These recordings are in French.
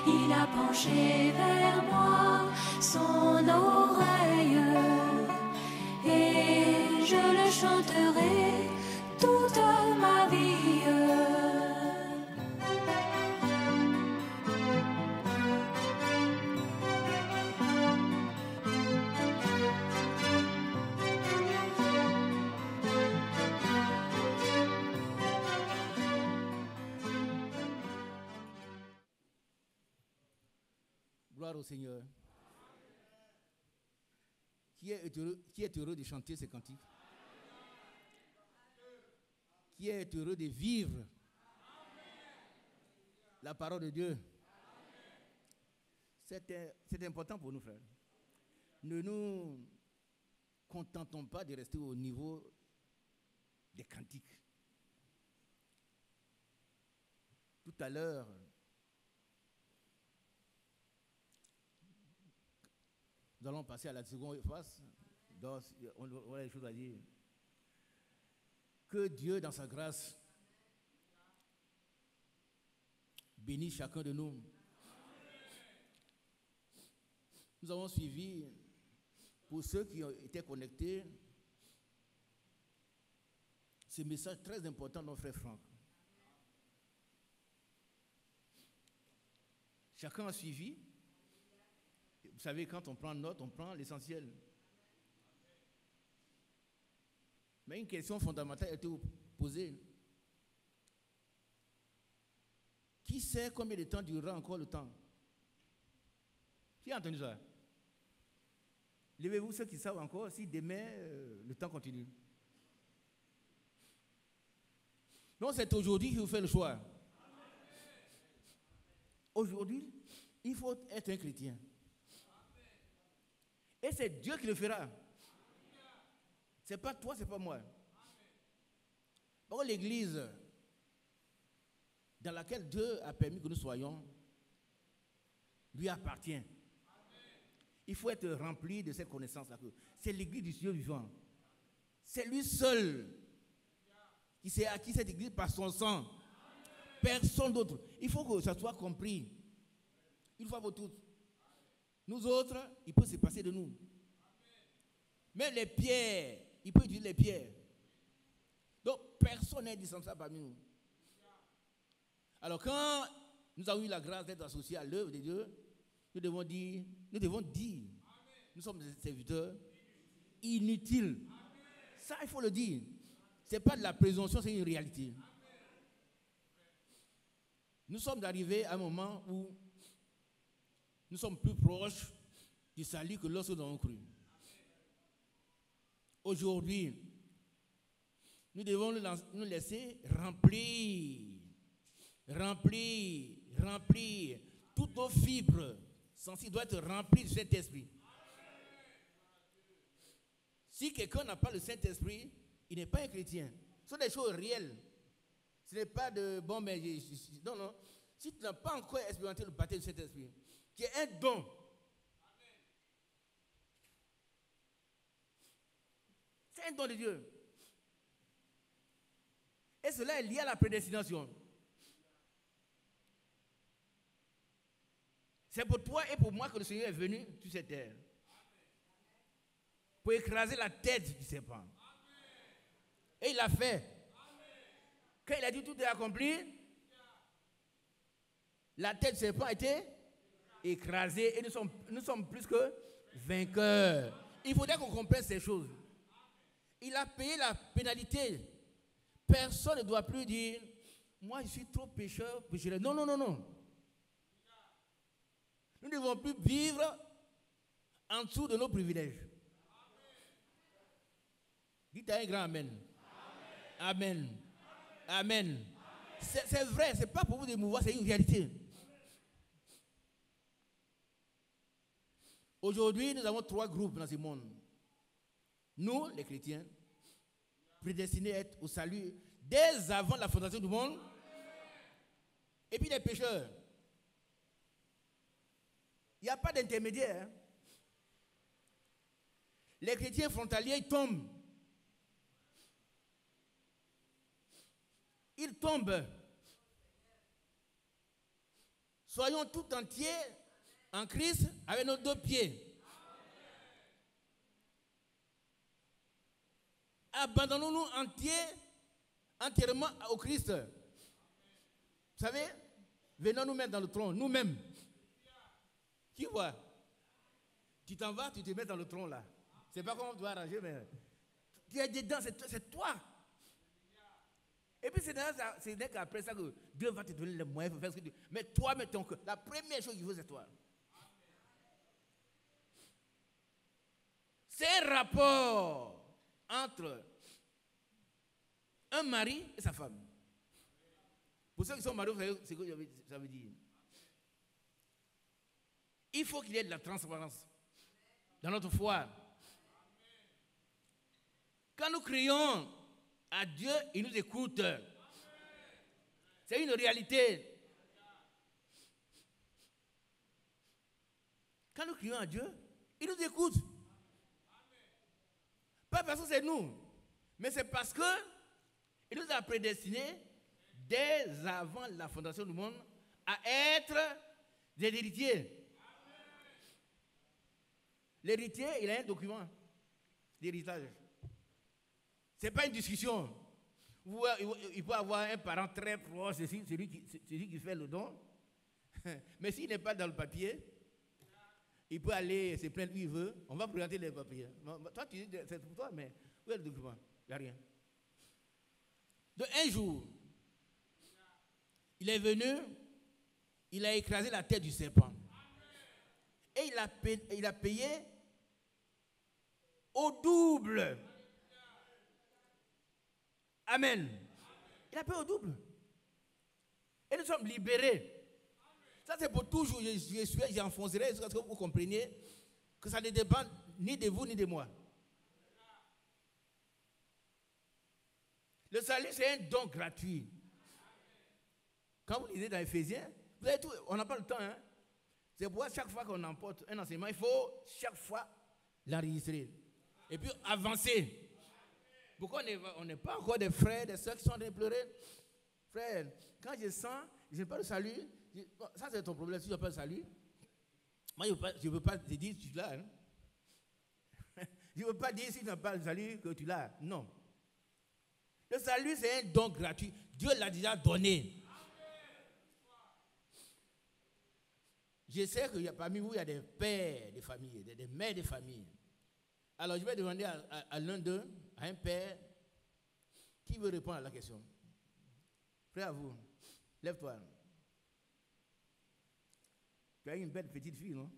il a penché vers moi son oreille, et je le chanterai toute ma vie. Gloire au Seigneur. Qui est heureux de chanter ces cantiques? Qui est heureux de vivre la parole de Dieu? C'est important pour nous, frères. Ne nous contentons pas de rester au niveau des cantiques. Tout à l'heure, nous allons passer à la seconde phase. Donc, on a des choses à dire. Que Dieu, dans sa grâce, bénisse chacun de nous. Nous avons suivi, pour ceux qui ont été connectés, ce message très important de notre frère Franck. Chacun a suivi. Vous savez, quand on prend note, on prend l'essentiel. Mais une question fondamentale a été posée. Qui sait combien de temps durera encore le temps? Qui a entendu ça? Levez-vous ceux qui savent encore si demain le temps continue. Donc c'est aujourd'hui qu'il vous fait le choix. Aujourd'hui, il faut être un chrétien. Et c'est Dieu qui le fera. Ce n'est pas toi, ce n'est pas moi. Par contre, l'église dans laquelle Dieu a permis que nous soyons, lui appartient. Il faut être rempli de cette connaissance-là. C'est l'église du Dieu vivant. C'est lui seul qui s'est acquis cette église par son sang. Personne d'autre. Il faut que ça soit compris. Une fois pour toutes. Nous autres, il peut se passer de nous. Même les pierres, il peut utiliser les pierres. Donc, personne n'est indispensable parmi nous. Alors, quand nous avons eu la grâce d'être associés à l'œuvre de Dieu, nous devons dire, nous sommes des serviteurs inutiles. Ça, il faut le dire. Ce n'est pas de la présomption, c'est une réalité. Nous sommes arrivés à un moment où nous sommes plus proches du salut que lorsque nous avons cru. Aujourd'hui, nous devons nous laisser remplir. Toutes nos fibres sensibles doivent être remplies du Saint-Esprit. Si quelqu'un n'a pas le Saint-Esprit, il n'est pas un chrétien. Ce sont des choses réelles. Ce n'est pas de bon, mais non. Si tu n'as pas encore expérimenté le baptême du Saint-Esprit, qui est un don. C'est un don de Dieu. Et cela est lié à la prédestination. C'est pour toi et pour moi que le Seigneur est venu sur cette terre. Pour écraser la tête du serpent. Et il l'a fait. Quand il a dit tout est accompli, la tête du serpent a été écrasée et nous sommes plus que vainqueurs. Il faudrait qu'on comprenne ces choses. Il a payé la pénalité. Personne ne doit plus dire moi je suis trop pécheur. Non. Nous ne devons plus vivre en dessous de nos privilèges. Dites à un grand amen. Amen. Amen. C'est vrai, ce n'est pas pour vous d'émouvoir, c'est une réalité. Aujourd'hui, nous avons 3 groupes dans ce monde. Nous, les chrétiens, prédestinés à être au salut dès avant la fondation du monde. Et puis les pécheurs. Il n'y a pas d'intermédiaire. Les chrétiens frontaliers, ils tombent. Ils tombent. Soyons tout entiers en Christ avec nos 2 pieds. Abandonnons-nous entièrement au Christ. Vous savez, venons nous mettre dans le tronc, nous-mêmes. Qui voit? Tu t'en vas, tu te mets dans le tronc là. C'est pas comment tu dois arranger, mais tu es dedans, c'est toi. Et puis c'est qu'après ça que Dieu va te donner les moyens pour faire ce que tu veux. Mais toi, mets ton cœur. La première chose qu'il veut, c'est toi. C'est un rapport entre un mari et sa femme. Pour ceux qui sont mariés, vous savez ce que ça veut dire. Il faut qu'il y ait de la transparence dans notre foi. Quand nous crions à Dieu, il nous écoute. C'est une réalité. Quand nous crions à Dieu, il nous écoute. Pas parce que c'est nous, mais c'est parce que il nous a prédestinés dès avant la fondation du monde à être des héritiers. L'héritier, il a un document d'héritage. Ce n'est pas une discussion. Il peut avoir un parent très proche, c'est celui qui fait le don. Mais s'il n'est pas dans le papier, il peut aller se plaindre où il veut. On va présenter les papiers. Toi, tu dis c'est pour toi, mais où est le document? Il n'y a rien. Donc un jour, il est venu, il a écrasé la tête du serpent. Et il a payé au double. Amen. Il a payé au double. Et nous sommes libérés. Ça c'est pour toujours. J'enfoncerai jusqu'à ce que vous compreniez que ça ne dépend ni de vous ni de moi. Le salut c'est un don gratuit. Quand vous lisez dans Éphésiens, vous avez tout, on n'a pas le temps. Hein? C'est pourquoi chaque fois qu'on emporte un enseignement, il faut chaque fois l'enregistrer. Et puis avancer. Pourquoi on n'est pas encore des frères, des soeurs qui sont en train de pleurer? Frère, quand je sens, je n'ai pas le salut, bon, ça c'est ton problème, si tu n'as pas le salut. Moi, je ne veux pas te dire que tu l'as. Hein? Je ne veux pas dire si tu n'as pas le salut que tu l'as. Non. Le salut, c'est un don gratuit. Dieu l'a déjà donné. Je sais qu'il y a parmi vous, il y a des pères de famille, des mères de famille. Alors, je vais demander à l'un d'eux, à un père, qui veut répondre à la question. Frère, à vous, lève-toi. Tu as une belle petite fille, non?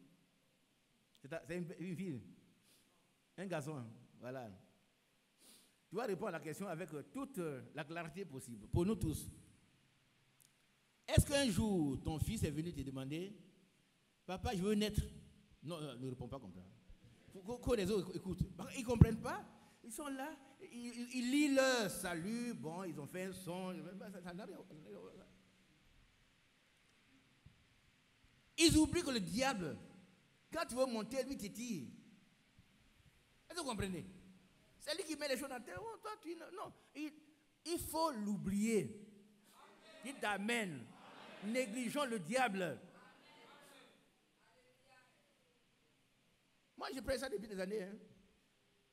C'est une fille. Un garçon, voilà. Tu vas répondre à la question avec toute la clarté possible, pour nous tous. Est-ce qu'un jour, ton fils est venu te demander, papa, je veux naître? Non, ne réponds pas comme ça. Que les autres écoutent. Ils ne comprennent pas. Ils sont là, ils lisent leur salut. Bon, ils ont fait un son. Ils oublient que le diable, quand tu veux monter, lui t'étire. Est-ce que vous comprenez? C'est lui qui met les choses dans la terre. Oh, toi, non, il faut l'oublier. Dites amen. Négligeons le diable. Moi, je prends ça depuis des années. Hein.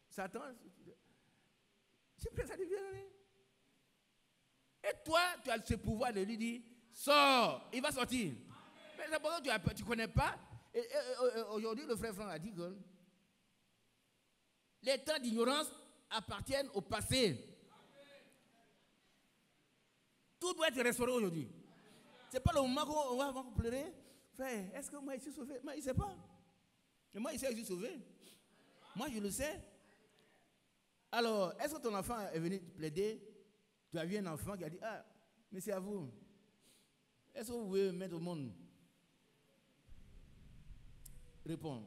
Satan, je prends ça depuis des années. Et toi, tu as ce pouvoir de lui dire, sors, il va sortir. Mais d'abord, tu ne connais pas. Et aujourd'hui, le frère Franck a dit que les temps d'ignorance appartiennent au passé. Tout doit être restauré aujourd'hui. Ce n'est pas le moment qu'on va pleurer. Frère, est-ce que moi, je suis sauvé? Moi, il ne sait pas. Et moi, il sait que je suis sauvé. Moi, je le sais. Alors, est-ce que ton enfant est venu te plaider? Tu as vu un enfant qui a dit, ah, mais c'est à vous. Est-ce que vous pouvez mettre au monde? Réponds.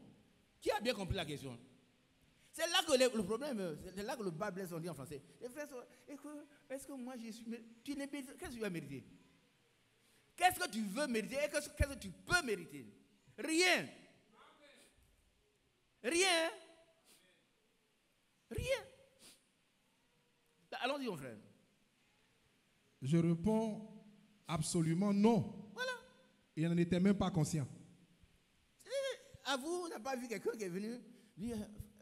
Qui a bien compris la question? C'est là que le problème, c'est là que le bas blesse, on dit en français. Les frères, est-ce que moi, je suis... Qu'est-ce que tu vas mériter? Qu'est-ce que tu veux mériter et qu'est-ce que tu peux mériter? Rien. Rien. Rien. Allons-y, mon frère. Je réponds absolument non. Voilà. Il n'en était même pas conscient. À vous, on n'a pas vu quelqu'un qui est venu dire,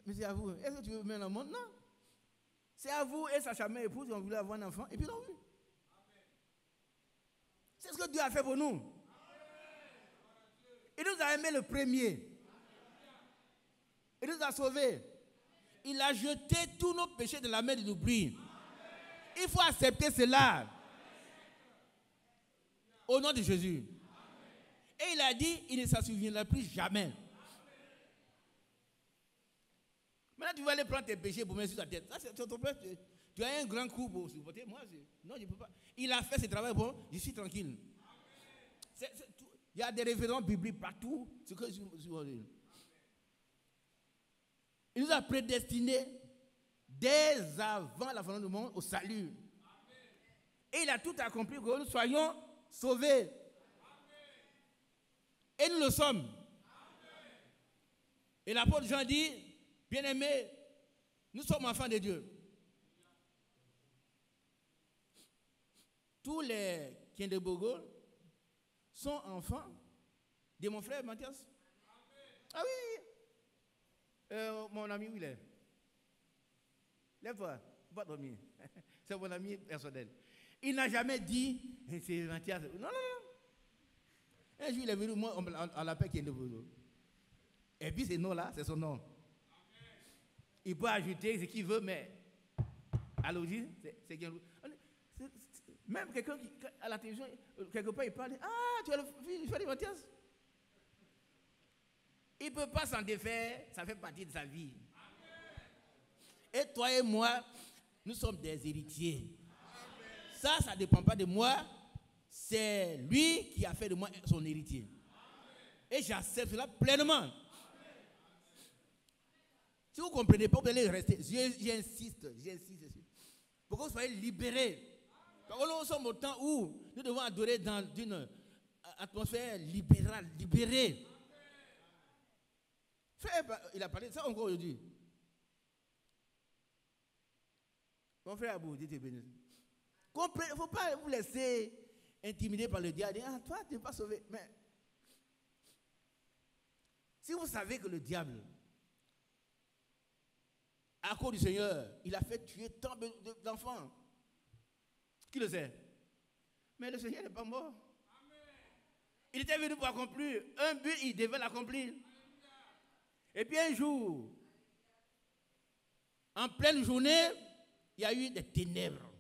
monsieur, à vous, est-ce que tu veux mettre dans le monde? Non. C'est à vous et sa charmante épouse qui ont voulu avoir un enfant et puis l'ont vu. C'est ce que Dieu a fait pour nous. Il nous a aimé le premier. Il nous a sauvés. Il a jeté tous nos péchés de la mer de l'oubli. Il faut accepter cela. Au nom de Jésus. Et il a dit, il ne s'en souviendra plus jamais. Maintenant, tu vas aller prendre tes péchés pour mettre sur ta tête. Ça, c'est ton père. Tu as un grand coup pour supporter. Moi, non, je ne peux pas. Il a fait ce travail, bon, je suis tranquille. Il y a des références bibliques partout. Il nous a prédestinés dès avant la fondation du monde au salut. Et il a tout accompli pour que nous soyons sauvés. Et nous le sommes. Et l'apôtre Jean dit, bien-aimés, nous sommes enfants de Dieu. Tous les Kiendebogo sont enfants de mon frère Mathias. Ah oui. Mon ami, où il est? Lève-toi, pas dormir. C'est mon ami personnel. Il n'a jamais dit, c'est Mathias. Non, non, non. Un jour, il est venu, moi, on l'appelle Kiendebogo. Et puis, ce nom-là, c'est son nom. Il peut ajouter ce qu'il veut, mais à l'origine, c'est Kiendebogo. Même quelqu'un qui, à la télévision, quelque part, il parle, ah, tu es le fils de Mathias. Il ne peut pas s'en défaire, ça fait partie de sa vie. Et toi et moi, nous sommes des héritiers. Ça ne dépend pas de moi, c'est lui qui a fait de moi son héritier. Et j'accepte cela pleinement. Si vous ne comprenez pas, vous allez rester. J'insiste. Pour que vous soyez libérés. Parce que nous sommes au temps où nous devons adorer dans une atmosphère libérale, libérée. Frère, il a parlé de ça encore aujourd'hui. Mon frère Abou, Dieu te bénisse. Il ne faut pas vous laisser intimider par le diable. Ah, toi, tu n'es pas sauvé. Mais si vous savez que le diable, à cause du Seigneur, il a fait tuer tant d'enfants. Qui le sait? Mais le Seigneur n'est pas mort. Il était venu pour accomplir un but, il devait l'accomplir. Et puis un jour, en pleine journée, il y a eu des ténèbres.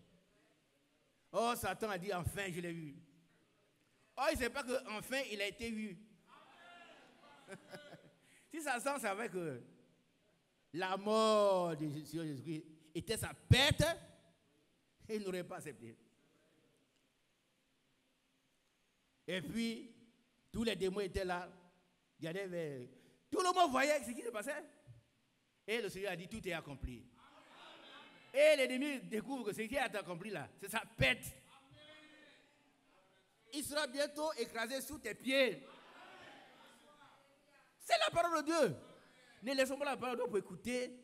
Oh, Satan a dit, enfin, je l'ai vu. Oh, il ne sait pas qu'enfin, il a été vu. Si Satan savait que la mort de Jésus-Christ était sa perte, il n'aurait pas accepté. Et puis, tous les démons étaient là. Il y avait, tout le monde voyait ce qui se passait. Et le Seigneur a dit, tout est accompli. Et l'ennemi découvre que ce qui est accompli là, c'est sa perte. Il sera bientôt écrasé sous tes pieds. C'est la parole de Dieu. Ne laissons pas la parole de Dieu pour écouter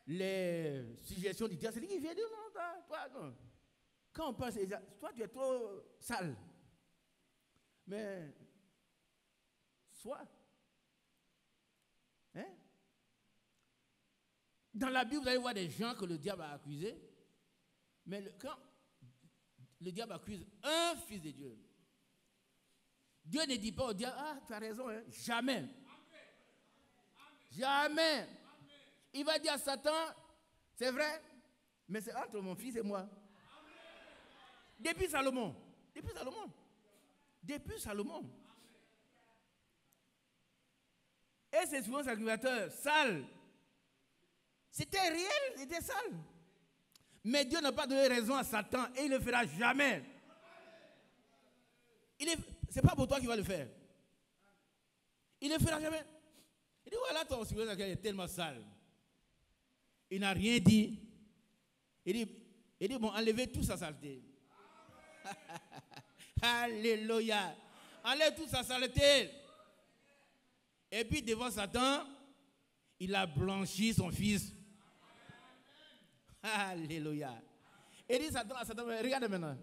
les suggestions du diable. C'est lui qui vient dire non, toi, non. Quand on pense, toi tu es trop sale. Mais, sois. Hein? Dans la Bible, vous allez voir des gens que le diable a accusés. Mais quand le diable accuse un fils de Dieu, Dieu ne dit pas au diable, ah, tu as raison, hein? Jamais. Jamais. Il va dire à Satan, c'est vrai, mais c'est entre mon fils et moi. Depuis Salomon. Et c'est souvent sacrificateur, sale. C'était réel, c'était sale. Mais Dieu n'a pas donné raison à Satan et il ne le fera jamais. Ce n'est pas pour toi qu'il va le faire. Il ne le fera jamais. Il dit, voilà ton sacrificateur est tellement sale. Il n'a rien dit. Il dit, bon, enlevez toute sa saleté. Alléluia. Enlève toute sa saleté. Et puis devant Satan, il a blanchi son fils. Alléluia. Et dit Satan, regarde maintenant.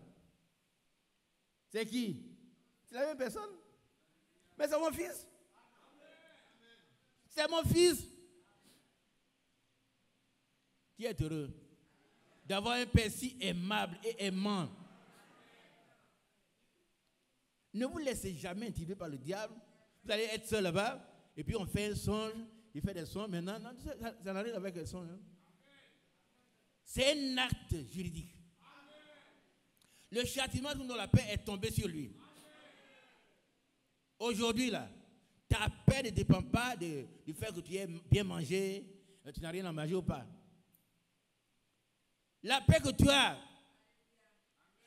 C'est qui? C'est la même personne. Mais c'est mon fils. C'est mon fils. Qui est heureux d'avoir un père si aimable et aimant. Ne vous laissez jamais intimider par le diable. Vous allez être seul là-bas, et puis on fait un songe, il fait des songes. Maintenant, non, ça n'a rien avec un songe. Hein. C'est un acte juridique. Le châtiment de la paix est tombé sur lui. Aujourd'hui, là, ta paix ne dépend pas du fait que tu aies bien mangé, tu n'as rien à manger ou pas. La paix que tu as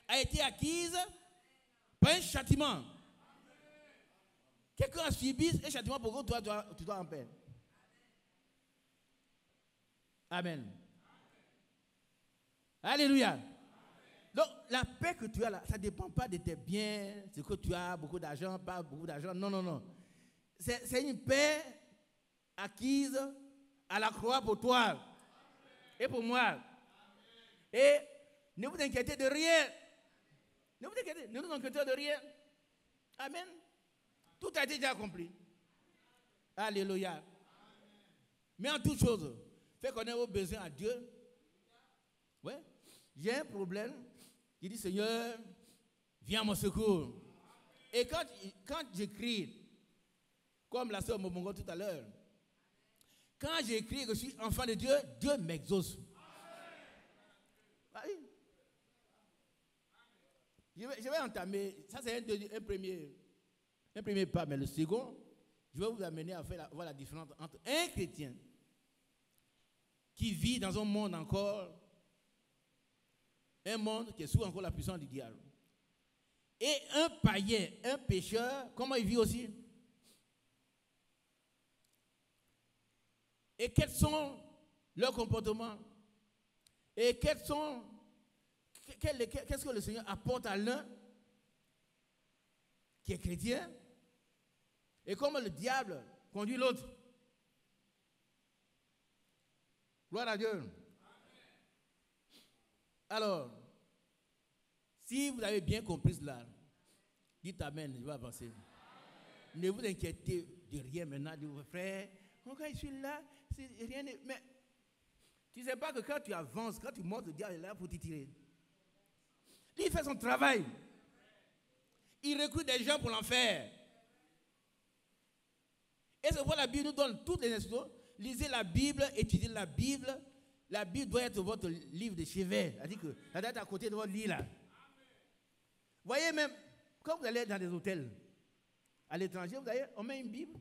a été acquise par un châtiment. Quelqu'un a subi un châtiment pour que toi, tu dois en paix. Amen. Alléluia. Donc, la paix que tu as là, ça ne dépend pas de tes biens, ce que tu as, beaucoup d'argent, pas beaucoup d'argent. Non, non, non. C'est une paix acquise à la croix pour toi et pour moi. Et ne vous inquiétez de rien. Ne vous inquiétez de rien. Amen. Tout a été déjà accompli. Alléluia. Mais en toute chose, faites connaître vos besoins à Dieu. Ouais. J'ai un problème. Il dit, Seigneur, viens à mon secours. Et quand j'écris, comme la sœur Momongo tout à l'heure, quand j'écris que je suis enfant de Dieu, Dieu m'exauce. Ah oui. Je vais entamer, ça c'est un premier pas, mais le second, je vais vous amener à voir la différence entre un chrétien qui vit dans un monde encore, un monde qui est sous encore la puissance du diable, et un païen, un pécheur, comment il vit aussi? Et quels sont leurs comportements? Et qu'est-ce que le Seigneur apporte à l'un qui est chrétien? Et comment le diable conduit l'autre? Gloire à Dieu. Alors, si vous avez bien compris cela, dites Amen, je vais avancer. Amen. Ne vous inquiétez de rien maintenant, de vos frères. Quand je suis là, c'est rien. Mais tu ne sais pas que quand tu avances, quand tu montes, le diable est là pour te tirer. Il fait son travail. Il recrute des gens pour l'enfer. Et c'est pourquoi la Bible nous donne toutes les instructions. Lisez la Bible, étudiez la Bible. La Bible doit être votre livre de chevet. C'est-à-dire que ça doit être à côté de votre lit là. Voyez même, quand vous allez dans des hôtels, à l'étranger, on met une Bible.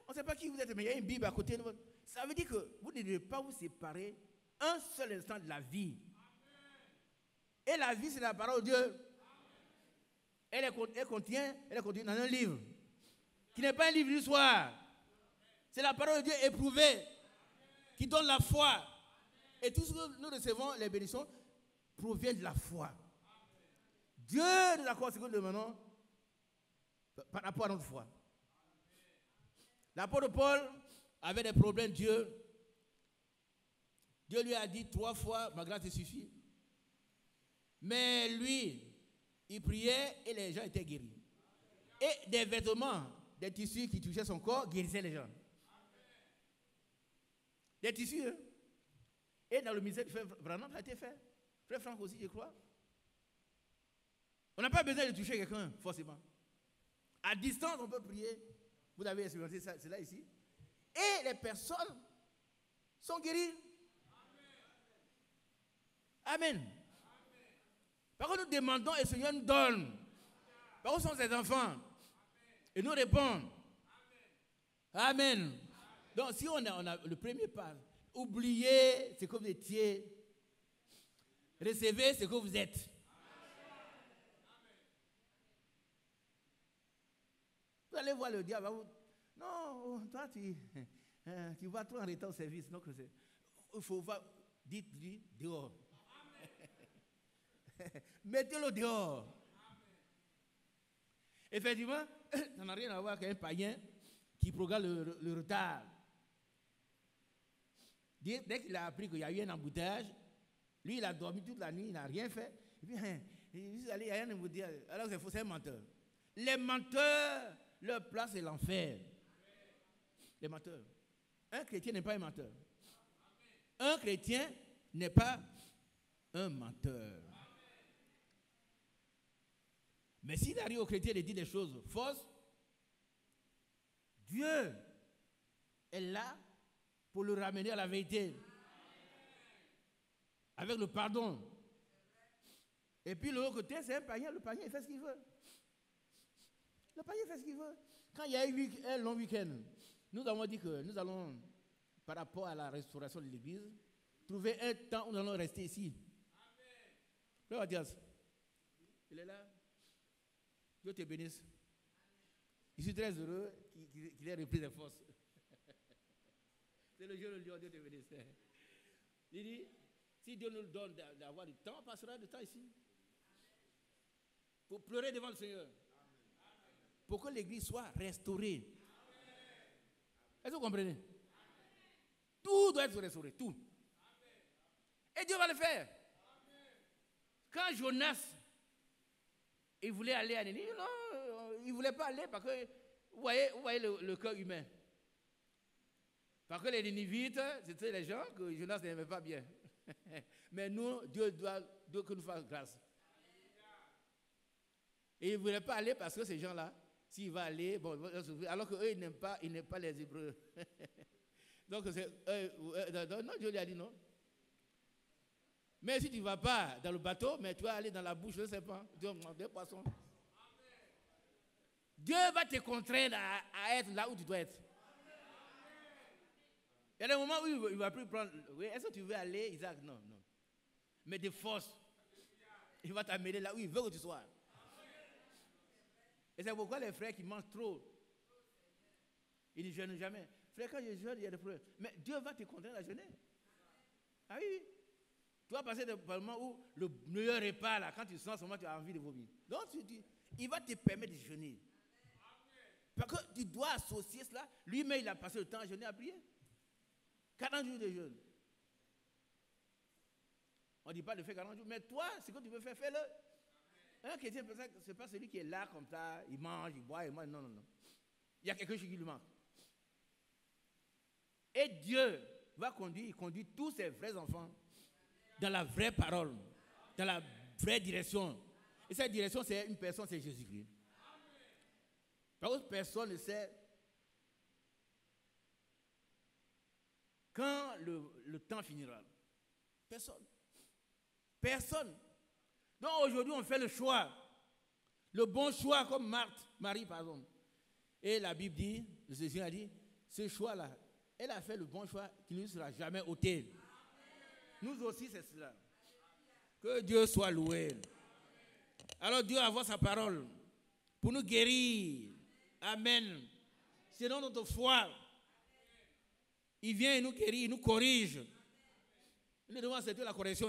On ne sait pas qui vous êtes, mais il y a une Bible à côté de votre... Ça veut dire que vous ne devez pas vous séparer un seul instant de la vie. Et la vie, c'est la parole de Dieu. Elle est contenue dans un livre qui n'est pas un livre du soir. C'est la parole de Dieu éprouvée qui donne la foi. Et tout ce que nous recevons, les bénédictions, provient de la foi. Dieu nous accorde ce que nous demandons par rapport à notre foi. L'apôtre Paul avait des problèmes. Dieu lui a dit 3 fois, ma grâce te suffit. Mais lui, il priait et les gens étaient guéris. Et des vêtements, des tissus qui touchaient son corps, guérissaient les gens. Des tissus, hein? Et dans le ministère du frère Branham, ça a été fait. Frère Franck aussi, je crois. On n'a pas besoin de toucher quelqu'un, forcément. À distance, on peut prier. Vous avez expérimenté cela ici. Et les personnes sont guéries. Amen. Amen. Par contre, nous demandons et le Seigneur nous donne. Par contre, nous sommes ses enfants. Et nous répondons. Amen. Amen. Donc, si on a le premier pas, oubliez ce que vous étiez. Recevez ce que vous êtes. Vous allez voir le diable. Non, toi, tu vas trop en retard au service. Donc, il faut voir. Dites dehors. Mettez-le dehors. Effectivement, ça n'a rien à voir avec un païen qui programme le retard. Dès qu'il a appris qu'il y a eu un embouteillage, lui, il a dormi toute la nuit, il n'a rien fait. Et puis, il est allé, il n'y a rien à vous dire. Alors, c'est un menteur. Les menteurs, leur place est l'enfer. Les menteurs. Un chrétien n'est pas un menteur. Un chrétien n'est pas un menteur. Mais s'il arrive au chrétien de dire des choses fausses, Dieu est là pour le ramener à la vérité. Avec le pardon. Et puis l'autre côté, c'est un païen. Le païen, il fait ce qu'il veut. Le païen fait ce qu'il veut. Quand il y a eu un long week-end, nous avons dit que nous allons, par rapport à la restauration de l'église, trouver un temps où nous allons rester ici. Frère Mathias, il est là. Dieu te bénisse. Je suis très heureux qu'il ait repris des forces. C'est le jour de Dieu, Dieu te bénisse. Il dit, si Dieu nous donne d'avoir du temps, on passera du temps ici. Pour pleurer devant le Seigneur. Pour que l'église soit restaurée. Est-ce que vous comprenez? Tout doit être restauré, tout. Et Dieu va le faire. Quand Jonas, il voulait aller à Nénive, non, il ne voulait pas aller parce que, vous voyez le cœur humain. Parce que les Nénivites, c'était les gens que Jonas n'aimait pas bien. Mais nous, Dieu doit que nous fasse grâce. Et il ne voulait pas aller parce que ces gens-là, s'il va aller, bon, alors qu'eux, ils n'aiment pas les Hébreux. Donc, non, Dieu lui a dit non. Mais si tu ne vas pas dans le bateau, mais tu vas aller dans la bouche, je ne sais pas, des poissons. Dieu va te contraindre à être là où tu dois être. Il y a des moments où il ne va plus prendre. Oui, est-ce que tu veux aller, Isaac? Non, non. Mais de force, il va t'amener là où il veut que tu sois. Et c'est pourquoi les frères qui mangent trop, ils ne jeûnent jamais. Frère, quand je jeûne, il y a des problèmes. Mais Dieu va te contraindre à jeûner. Ah oui. Tu vas passer par le moment où le meilleur repas, là, quand tu sens seulement, tu as envie de vomir. Donc, il va te permettre de jeûner. Parce que tu dois associer cela. Lui-même, il a passé le temps à jeûner, à prier. 40 jours de jeûne. On ne dit pas de faire 40 jours, mais toi, ce que tu veux faire, fais-le. Un chrétien, ce n'est pas celui qui est là comme ça, il mange, il boit, il mange. Non, non, non. Il y a quelque chose qui lui manque. Et Dieu va conduire, il conduit tous ses vrais enfants dans la vraie parole, dans la vraie direction. Et cette direction, c'est une personne, c'est Jésus-Christ. Parce que personne ne sait quand le temps finira. Personne. Personne. Donc aujourd'hui, on fait le choix. Le bon choix, comme Marie, par exemple. Et la Bible dit, le Seigneur a dit, ce choix-là, elle a fait le bon choix qui ne lui sera jamais ôté. Nous aussi, c'est cela. Que Dieu soit loué. Alors Dieu envoie sa parole pour nous guérir. Amen. C'est dans notre foi. Il vient et nous guérit, il nous corrige. Nous devons accepter la correction.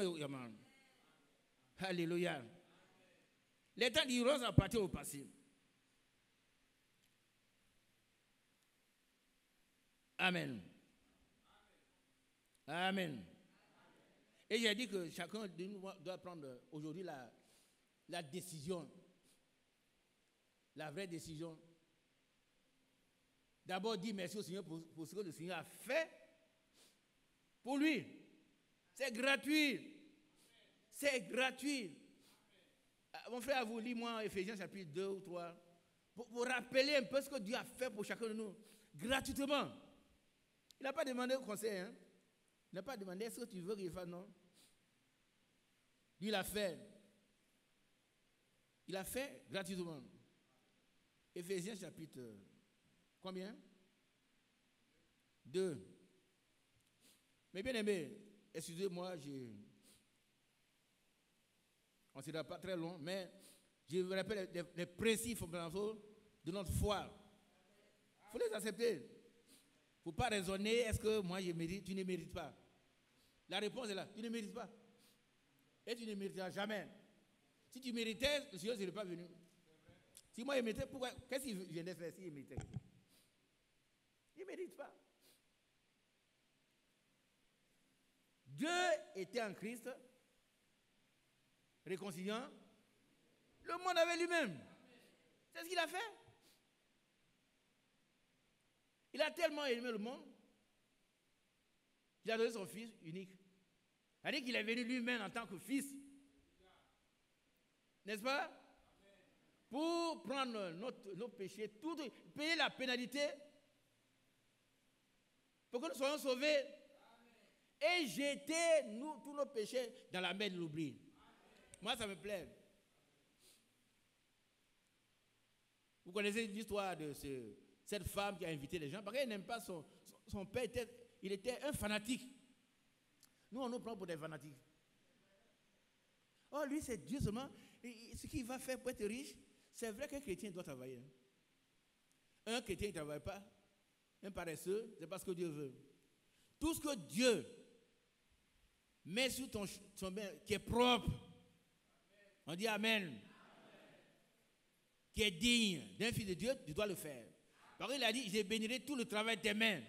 Alléluia. Les temps d'ignorance appartiennent au passé. Amen. Amen. Et j'ai dit que chacun de nous doit prendre aujourd'hui la décision. La vraie décision. D'abord, dire merci au Seigneur pour ce que le Seigneur a fait pour lui. C'est gratuit. C'est gratuit. Mon frère, vous lisez-moi Ephésiens chapitre 2 ou 3 pour rappeler un peu ce que Dieu a fait pour chacun de nous. Gratuitement. Il n'a pas demandé au conseil. Hein? Il n'a pas demandé est-ce que tu veux qu'il fasse, non. Lui, il a fait. Il a fait gratuitement. Ephésiens chapitre combien? 2. Mais bien aimé, excusez-moi, on ne sera pas très long, mais je vous rappelle les principes fondamentaux de notre foi. Il faut les accepter. Il ne faut pas raisonner, est-ce que moi je mérite, tu ne mérites pas. La réponse est là, tu ne mérites pas. Et tu ne mériteras jamais. Si tu méritais, le Seigneur ne serait pas venu. Si moi je méritais, pourquoi? Qu'est-ce qu'il viendrait faire s'il méritait? Il ne mérite pas. Dieu était en Christ, réconciliant le monde avec lui-même. C'est ce qu'il a fait. Il a tellement aimé le monde, il a donné son fils unique. C'est-à-dire qu'il est venu lui-même en tant que fils. N'est-ce pas? Pour prendre nos péchés, payer la pénalité, pour que nous soyons sauvés. Et jeter tous nos péchés dans la mer de l'oubli. Moi, ça me plaît. Vous connaissez l'histoire de cette femme qui a invité les gens, parce qu'elle n'aime pas son père, il était un fanatique. Nous, on nous prend pour des fanatiques. Oh, lui, c'est Dieu seulement. Et ce qu'il va faire pour être riche, c'est vrai qu'un chrétien doit travailler. Un chrétien ne travaille pas. Un paresseux, c'est pas ce que Dieu veut. Tout ce que Dieu met sur ton main, qui est propre, on dit Amen, qui est digne d'un fils de Dieu, tu dois le faire. Parce qu'il a dit, je bénirai tout le travail de tes mains.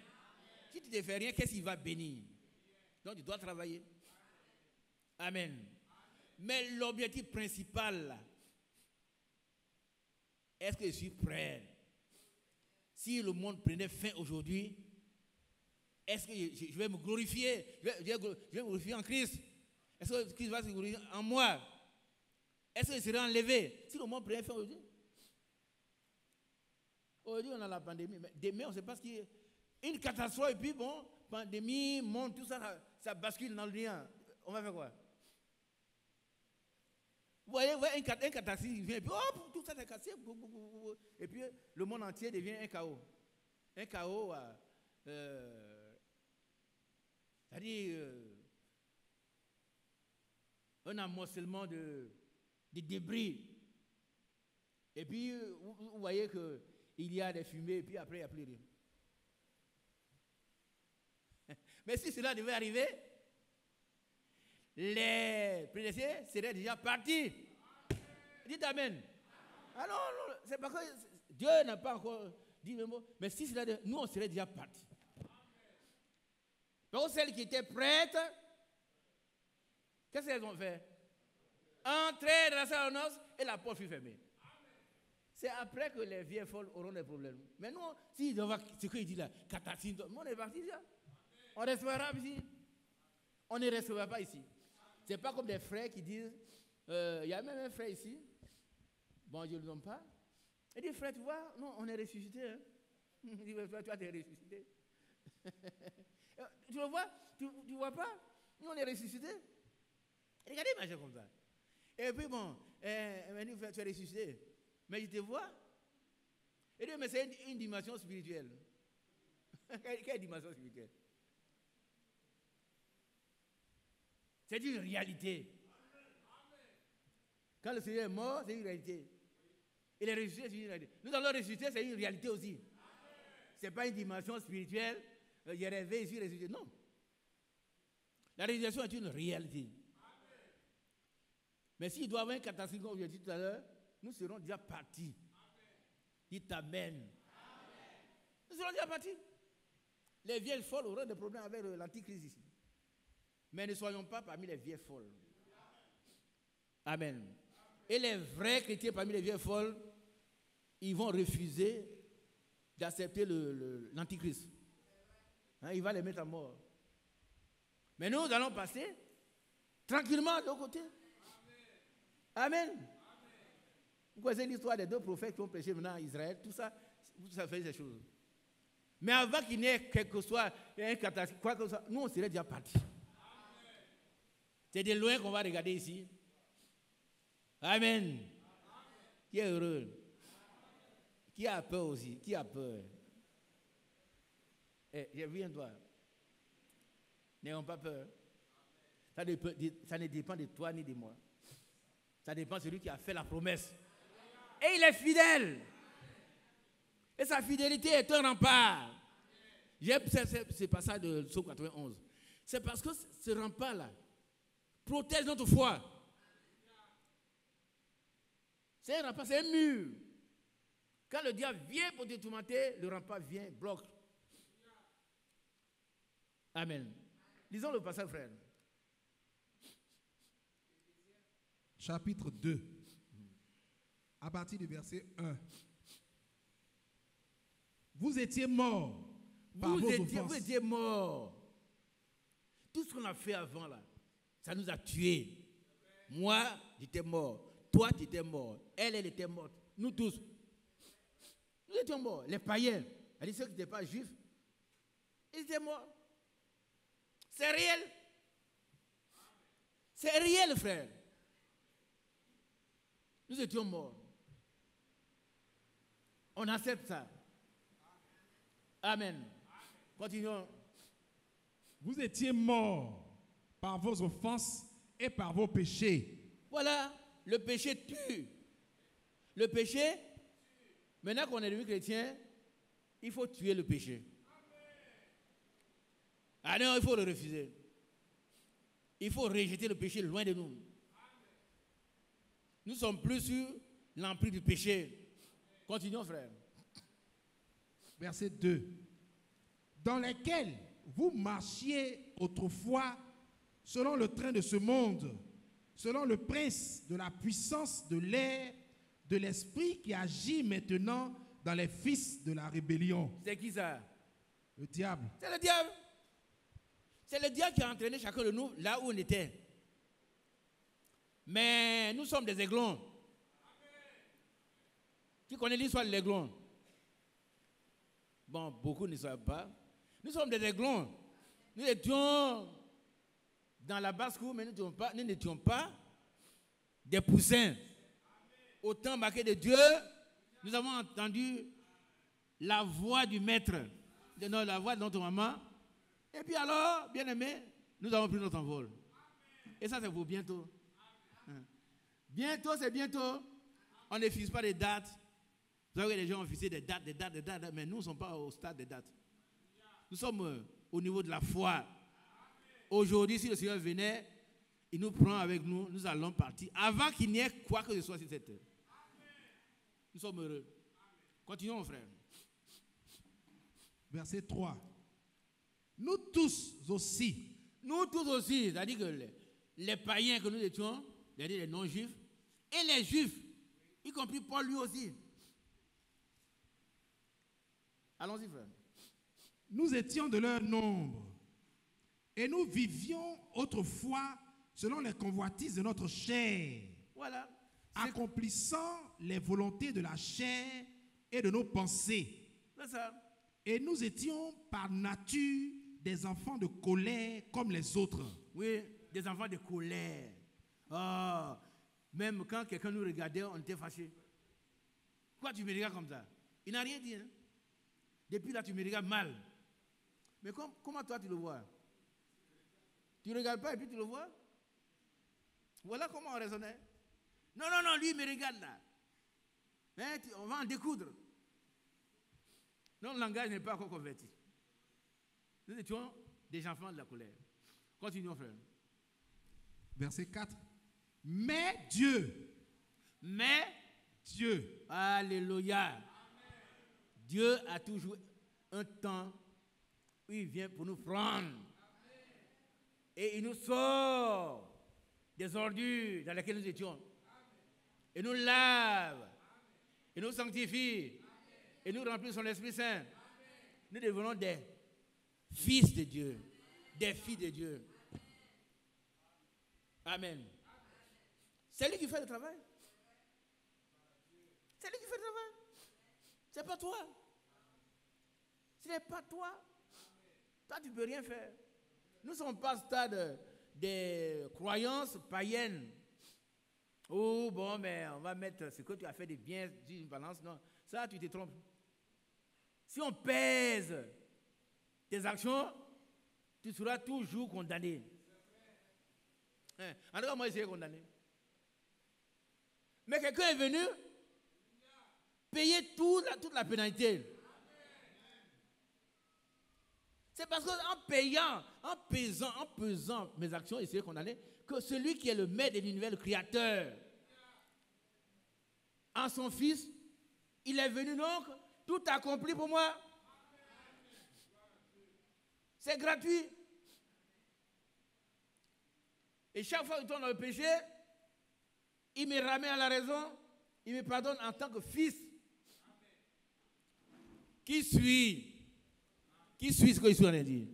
Si tu ne fais rien, qu'est-ce qu'il va bénir? Donc tu dois travailler. Amen. Mais l'objectif principal, là, est-ce que je suis prêt? Si le monde prenait fin aujourd'hui, est-ce que je vais me glorifier? Je vais me glorifier en Christ? Est-ce que Christ va se glorifier en moi? Est-ce que je serai enlevé? Si le monde prenait fin aujourd'hui. Aujourd'hui, on a la pandémie. Mais demain, on ne sait pas ce qui est. Une catastrophe, et puis bon, pandémie, monde, tout ça, ça bascule dans le lien. On va faire quoi? Vous voyez, un catastrophe vient, et puis hop, tout ça est cassé. Et puis le monde entier devient un chaos. Un chaos, c'est-à-dire un amoncellement de débris. Et puis, vous voyez qu'il y a des fumées, et puis après, il n'y a plus rien. Mais si cela devait arriver, les prédécesseurs seraient déjà partis. Dites Amen. Ah non, c'est parce que Dieu n'a pas encore dit le mot. Mais si cela devait, nous, on serait déjà partis. Donc, celles qui étaient prêtes, qu'est-ce qu'elles ont fait? Entrer dans la salle de noces et la porte fut fermée. C'est après que les vieilles folles auront des problèmes. Mais nous, si ce qu'il dit là, catastrophe, nous on est parti là. On restera ici. On ne restera pas ici. Ce n'est pas comme des frères qui disent, il y a même un frère ici, bon, je ne le nomme pas. Il dit, frère, tu vois, non, on est ressuscité. Hein? Il dit, toi, tu es ressuscité. Tu le vois? Tu ne vois pas? Nous, on est ressuscité. Regardez, machin comme ça. Et puis bon, il dit, frère, tu es ressuscité. Mais je te vois. Il dit, mais c'est une dimension spirituelle. Quelle dimension spirituelle? C'est une réalité. Quand le Seigneur est mort, c'est une réalité. Il est ressuscité, c'est une réalité. Nous allons ressusciter, c'est une réalité aussi. Ce n'est pas une dimension spirituelle. J'ai rêvé, je suis ressuscité. Non. La résurrection est une réalité. Mais s'il doit y avoir une catastrophe, comme je l'ai dit tout à l'heure, nous serons déjà partis. Dites Amen. Nous serons déjà partis. Les vieilles folles auront des problèmes avec l'antichrist ici. Mais ne soyons pas parmi les vieilles folles. Amen. Et les vrais chrétiens parmi les vieilles folles, ils vont refuser d'accepter l'antichrist. Hein, il va les mettre à mort. Mais nous allons passer tranquillement de l'autre côté. Amen. Vous connaissez l'histoire des deux prophètes qui ont prêché maintenant à Israël, tout ça fait ces choses. Mais avant qu'il n'y ait quelque soit un catastrophe, quoi que ce soit, nous on serait déjà partis. C'est de loin qu'on va regarder ici. Amen. Qui est heureux? Qui a peur aussi? Qui a peur? Je viens de toi. N'ayons pas peur. Ça ne dépend de toi ni de moi. Ça dépend de celui qui a fait la promesse. Et il est fidèle. Et sa fidélité est un rempart. J'aime ce passage de Psaume 91. C'est parce que ce rempart-là protège notre foi. C'est un rempart, c'est un mur. Quand le diable vient pour te tourmenter, le rempart vient, bloque. Amen. Lisons le passage, frère. Chapitre 2. à partir du verset 1. Vous étiez morts par vos offenses. Vous étiez morts. Tout ce qu'on a fait avant, là, ça nous a tués. Moi, j'étais mort. Toi, tu étais mort. Elle était morte. Nous tous. Nous étions morts. Les païens, ceux qui n'étaient pas juifs, ils étaient morts. C'est réel. C'est réel, frère. Nous étions morts. On accepte ça. Amen. Continuons. Vous étiez morts par vos offenses et par vos péchés. Voilà, le péché tue. Le péché, maintenant qu'on est devenu chrétien, il faut tuer le péché. Ah non, il faut le refuser. Il faut rejeter le péché loin de nous. Nous sommes plus sur l'emprise du péché. Continuons, frère. Verset 2. Dans lesquels vous marchiez autrefois selon le train de ce monde, selon le prince de la puissance de l'air, de l'esprit qui agit maintenant dans les fils de la rébellion. C'est qui ça? Le diable. C'est le diable. C'est le diable qui a entraîné chacun de nous là où on était. Mais nous sommes des aiglons. Qui connaît l'histoire de l'aiglon? Bon, beaucoup ne savent pas. Nous sommes des aiglons. Nous étions dans la basse-cour, mais nous n'étions pas des poussins. Au temps marqué de Dieu, nous avons entendu la voix du maître, la voix de notre maman. Et puis alors, bien aimé, nous avons pris notre envol. Et ça, c'est pour bientôt. Bientôt, c'est bientôt. On ne fixe pas des dates. Vous savez que les gens ont fixé des dates, mais nous ne sommes pas au stade des dates. Nous sommes au niveau de la foi. Aujourd'hui, si le Seigneur venait, il nous prend avec nous, nous allons partir avant qu'il n'y ait quoi que ce soit sur cette terre. Nous sommes heureux. Continuons, frère. Verset 3. Nous tous aussi, c'est-à-dire que les païens que nous étions, c'est-à-dire les non-juifs, et les juifs, y compris Paul lui aussi. Allons-y, frère. Nous étions de leur nombre, et nous vivions autrefois selon les convoitises de notre chair, voilà, accomplissant les volontés de la chair et de nos pensées. C'est ça. Et nous étions par nature des enfants de colère comme les autres. Oui, des enfants de colère. Oh, même quand quelqu'un nous regardait, on était fâchés. Pourquoi tu me regardes comme ça? Il n'a rien dit. Hein? Depuis là, tu me regardes mal. Mais comment toi tu le vois? Tu ne regardes pas et puis tu le vois? Voilà comment on raisonnait. Non, lui il me regarde là. Hein, on va en découdre. Notre langage n'est pas encore converti. Nous étions des enfants de la colère. Continuons, frère. Verset 4. Mais Dieu. Alléluia. Dieu a toujours un temps où il vient pour nous prendre. Et il nous sort des ordures dans lesquelles nous étions. Et nous lave. Et nous sanctifie. Et nous remplit son Esprit Saint. Nous devenons des fils de Dieu. Des filles de Dieu. Amen. C'est lui qui fait le travail. C'est lui qui fait le travail. C'est pas toi. Ce n'est pas toi. Toi, tu ne peux rien faire. Nous ne sommes pas au stade des croyances païennes. Oh, bon, mais on va mettre ce que tu as fait de bien sur une balance. Non, ça, tu te trompes. Si on pèse tes actions, tu seras toujours condamné. En tout cas, moi, je serai condamné. Mais quelqu'un est venu payer toute la pénalité. C'est parce qu'en pesant mes actions et serai condamné, que celui qui est le maître de l'univers, le créateur, en son fils, il est venu donc tout accompli pour moi. C'est gratuit. Et chaque fois que je tombe dans le péché, il me ramène à la raison Il me pardonne en tant que fils. Qui suit ce que je suis en train de dire?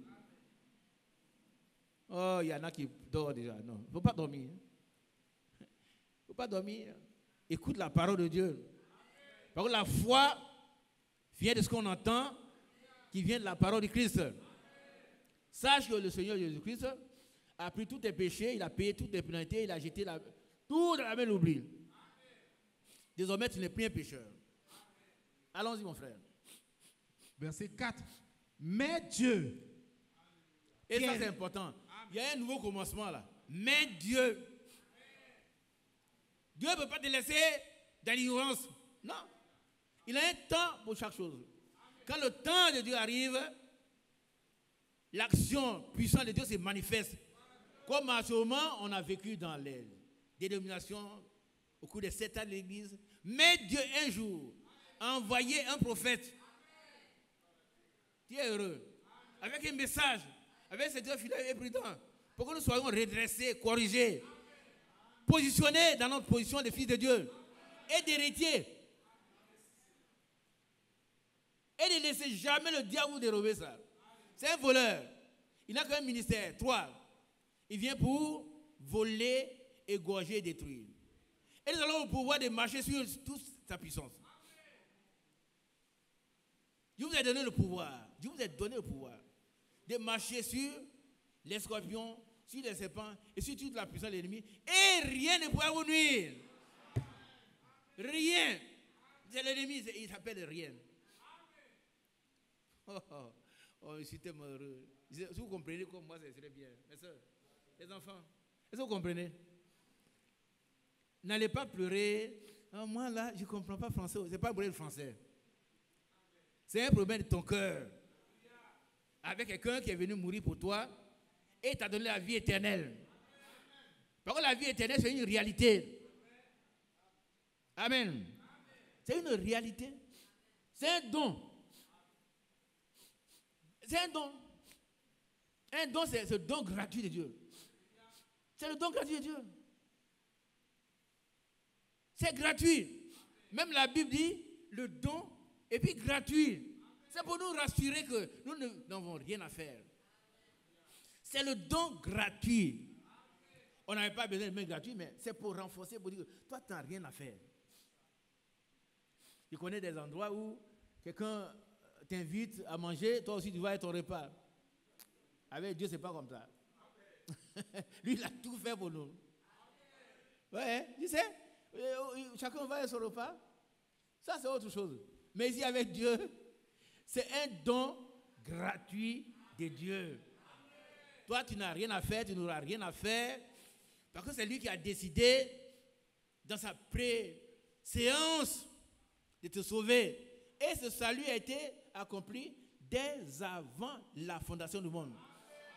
Oh, il y en a qui dorment déjà. Non, il ne faut pas dormir. Il ne faut pas dormir. Écoute la parole de Dieu. Parce que la foi vient de ce qu'on entend, qui vient de la parole de Christ. Sache que le Seigneur Jésus-Christ a pris tous tes péchés, il a payé toutes tes pénalités, il a jeté tout dans la main de l'oubli. Désormais, tu n'es plus un pécheur. Allons-y, mon frère. Verset 4. Mais Dieu. Et ça, c'est important. Il y a un nouveau commencement là. Mais Dieu. Dieu ne peut pas te laisser dans l'ignorance. Non. Il a un temps pour chaque chose. Quand le temps de Dieu arrive, l'action puissante de Dieu se manifeste. Comme à ce moment, on a vécu dans les dénominations au cours des 7 ans de l'Église. Mais Dieu, un jour, a envoyé un prophète. Tu es heureux. Avec un message, avec ce Dieu fidèle et prudent, pour que nous soyons redressés, corrigés, positionnés dans notre position de fils de Dieu et d'héritiers. Et ne laissez jamais le diable vous dérober ça. C'est un voleur. Il n'a qu'un ministère. 3. Il vient pour voler, égorger et détruire. Et nous allons le pouvoir de marcher sur toute sa puissance. Dieu vous a donné le pouvoir. Dieu vous a donné le pouvoir de marcher sur les scorpions, sur les serpents et sur toute la puissance de l'ennemi. Et rien ne pourra vous nuire. Rien. C'est l'ennemi, il s'appelle rien. Je suis tellement heureux. Si vous comprenez comme moi, ça serait bien. Mes soeurs, les enfants, est-ce que vous comprenez? N'allez pas pleurer. Oh, moi là, je ne comprends pas français. Ce n'est pas un problème de français. C'est un problème de ton cœur. Avec quelqu'un qui est venu mourir pour toi et t'a donné la vie éternelle. Parce que la vie éternelle, c'est une réalité. Amen. C'est une réalité. C'est un don. C'est un don. Un don, c'est ce don gratuit de Dieu. C'est le don gratuit de Dieu. C'est gratuit. Même la Bible dit le don et puis gratuit. C'est pour nous rassurer que nous n'avons rien à faire. C'est le don gratuit. On n'avait pas besoin de main gratuit, mais c'est pour renforcer, pour dire que toi, tu n'as rien à faire. Je connais des endroits où quelqu'un t'invite à manger, toi aussi tu vas à ton repas. Avec Dieu, ce n'est pas comme ça. Lui, il a tout fait pour nous. Ouais, tu sais, chacun va à son repas. Ça, c'est autre chose. Mais ici, avec Dieu, c'est un don gratuit de Dieu. Toi, tu n'as rien à faire, tu n'auras rien à faire. Parce que c'est lui qui a décidé, dans sa préséance, de te sauver. Et ce salut a été accompli dès avant la fondation du monde.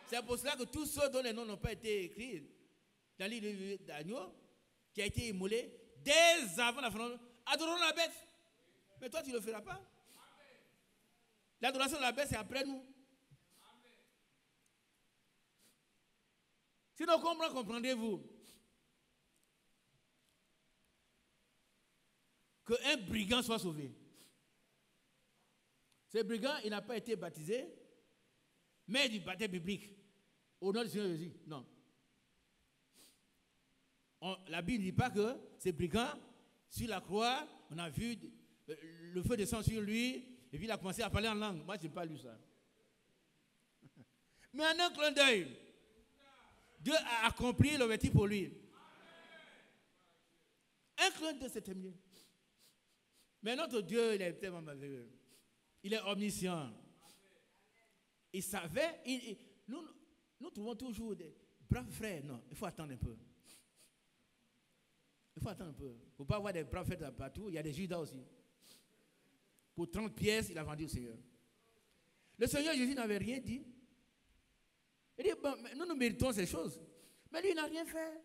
C'est pour cela que tous ceux dont les noms n'ont pas été écrits dans le livre d'agneau, qui a été immolé, dès avant la fondation du monde, adorons la bête. Mais toi, tu ne le feras pas. L'adoration de la bête, c'est après nous. Sinon, comment comprendrez-vous qu'un brigand soit sauvé? Ce brigand, il n'a pas été baptisé, mais du baptême biblique. Au nom du Seigneur Jésus. Non. La Bible ne dit pas que ce brigand, sur la croix, on a vu le feu descendre sur lui, et puis il a commencé à parler en langue. Moi, je n'ai pas lu ça. Mais en un clin d'œil, Dieu a accompli l'objectif pour lui. Un clin d'œil, c'était mieux. Mais notre Dieu, il est tellement merveilleux. Il est omniscient. Il savait, nous trouvons toujours des braves frères. Non, il faut attendre un peu. Il faut attendre un peu. Il ne faut pas avoir des braves frères partout. Il y a des Judas aussi. Pour 30 pièces, il a vendu au Seigneur. Le Seigneur Jésus n'avait rien dit. Il dit, bon, nous méritons ces choses. Mais lui, il n'a rien fait.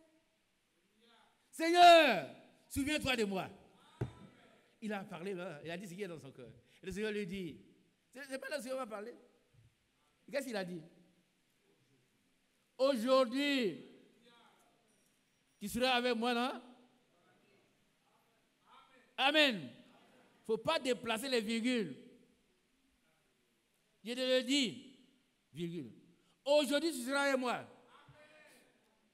Seigneur, souviens-toi de moi. Il a parlé, il a dit ce qui est dans son cœur. Et le Seigneur lui dit, c'est pas le Seigneur qui va parler. Qu'est-ce qu'il a dit? Aujourd'hui, tu seras avec moi, non? Amen. Il ne faut pas déplacer les virgules. Je te le dis, virgule. Aujourd'hui, tu seras avec moi.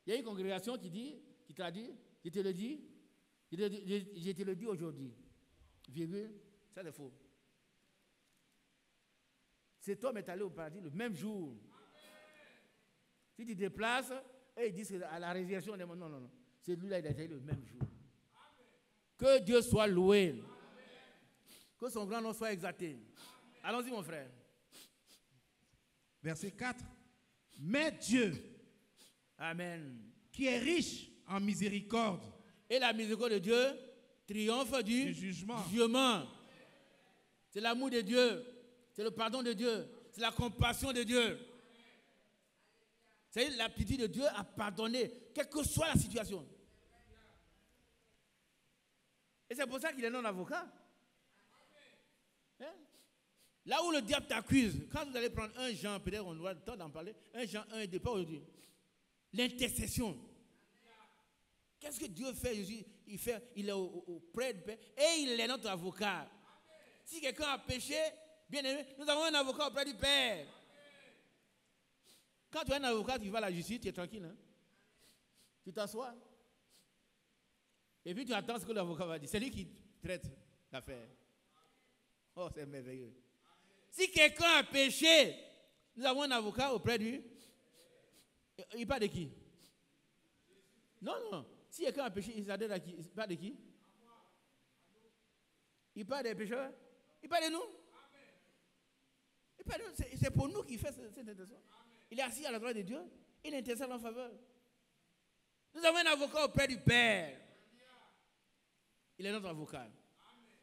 Il y a une congrégation qui traduit, je te le dis, je te le dis aujourd'hui. Virgule, ça c'est faux. Cet homme est allé au paradis le même jour. Si tu te déplaces, et ils disent à la résurrection, non. C'est lui-là, il a été le même jour. Que Dieu soit loué. Que son grand nom soit exalté. Allons-y, mon frère. Verset 4. Mais Dieu, Amen, qui est riche en miséricorde, et la miséricorde de Dieu triomphe du jugement. C'est l'amour de Dieu. C'est le pardon de Dieu. C'est la compassion de Dieu. C'est l'appétit de Dieu à pardonner, quelle que soit la situation. Et c'est pour ça qu'il est non-avocat. Hein? Là où le diable t'accuse, quand vous allez prendre un Jean, peut-être on aura le temps d'en parler, un Jean 1 et 2, pas aujourd'hui. L'intercession. Qu'est-ce que Dieu fait? Il est auprès du Père et il est notre avocat. Si quelqu'un a péché, bien aimé, nous avons un avocat auprès du Père. Quand tu as un avocat, tu vas à la justice, tu es tranquille. Hein? Tu t'assois. Et puis tu attends ce que l'avocat va dire. C'est lui qui traite l'affaire. Oh, c'est merveilleux. Si quelqu'un a péché, nous avons un avocat auprès de lui. Il parle de qui? Non. Si quelqu'un a péché, il s'adresse à qui? Il parle de qui? Il parle des pécheurs? Il parle de nous? Il parle de nous. C'est pour nous qu'il fait cette intercession. Il est assis à la droite de Dieu. Il intercède en faveur. Nous avons un avocat auprès du Père. Il est notre avocat.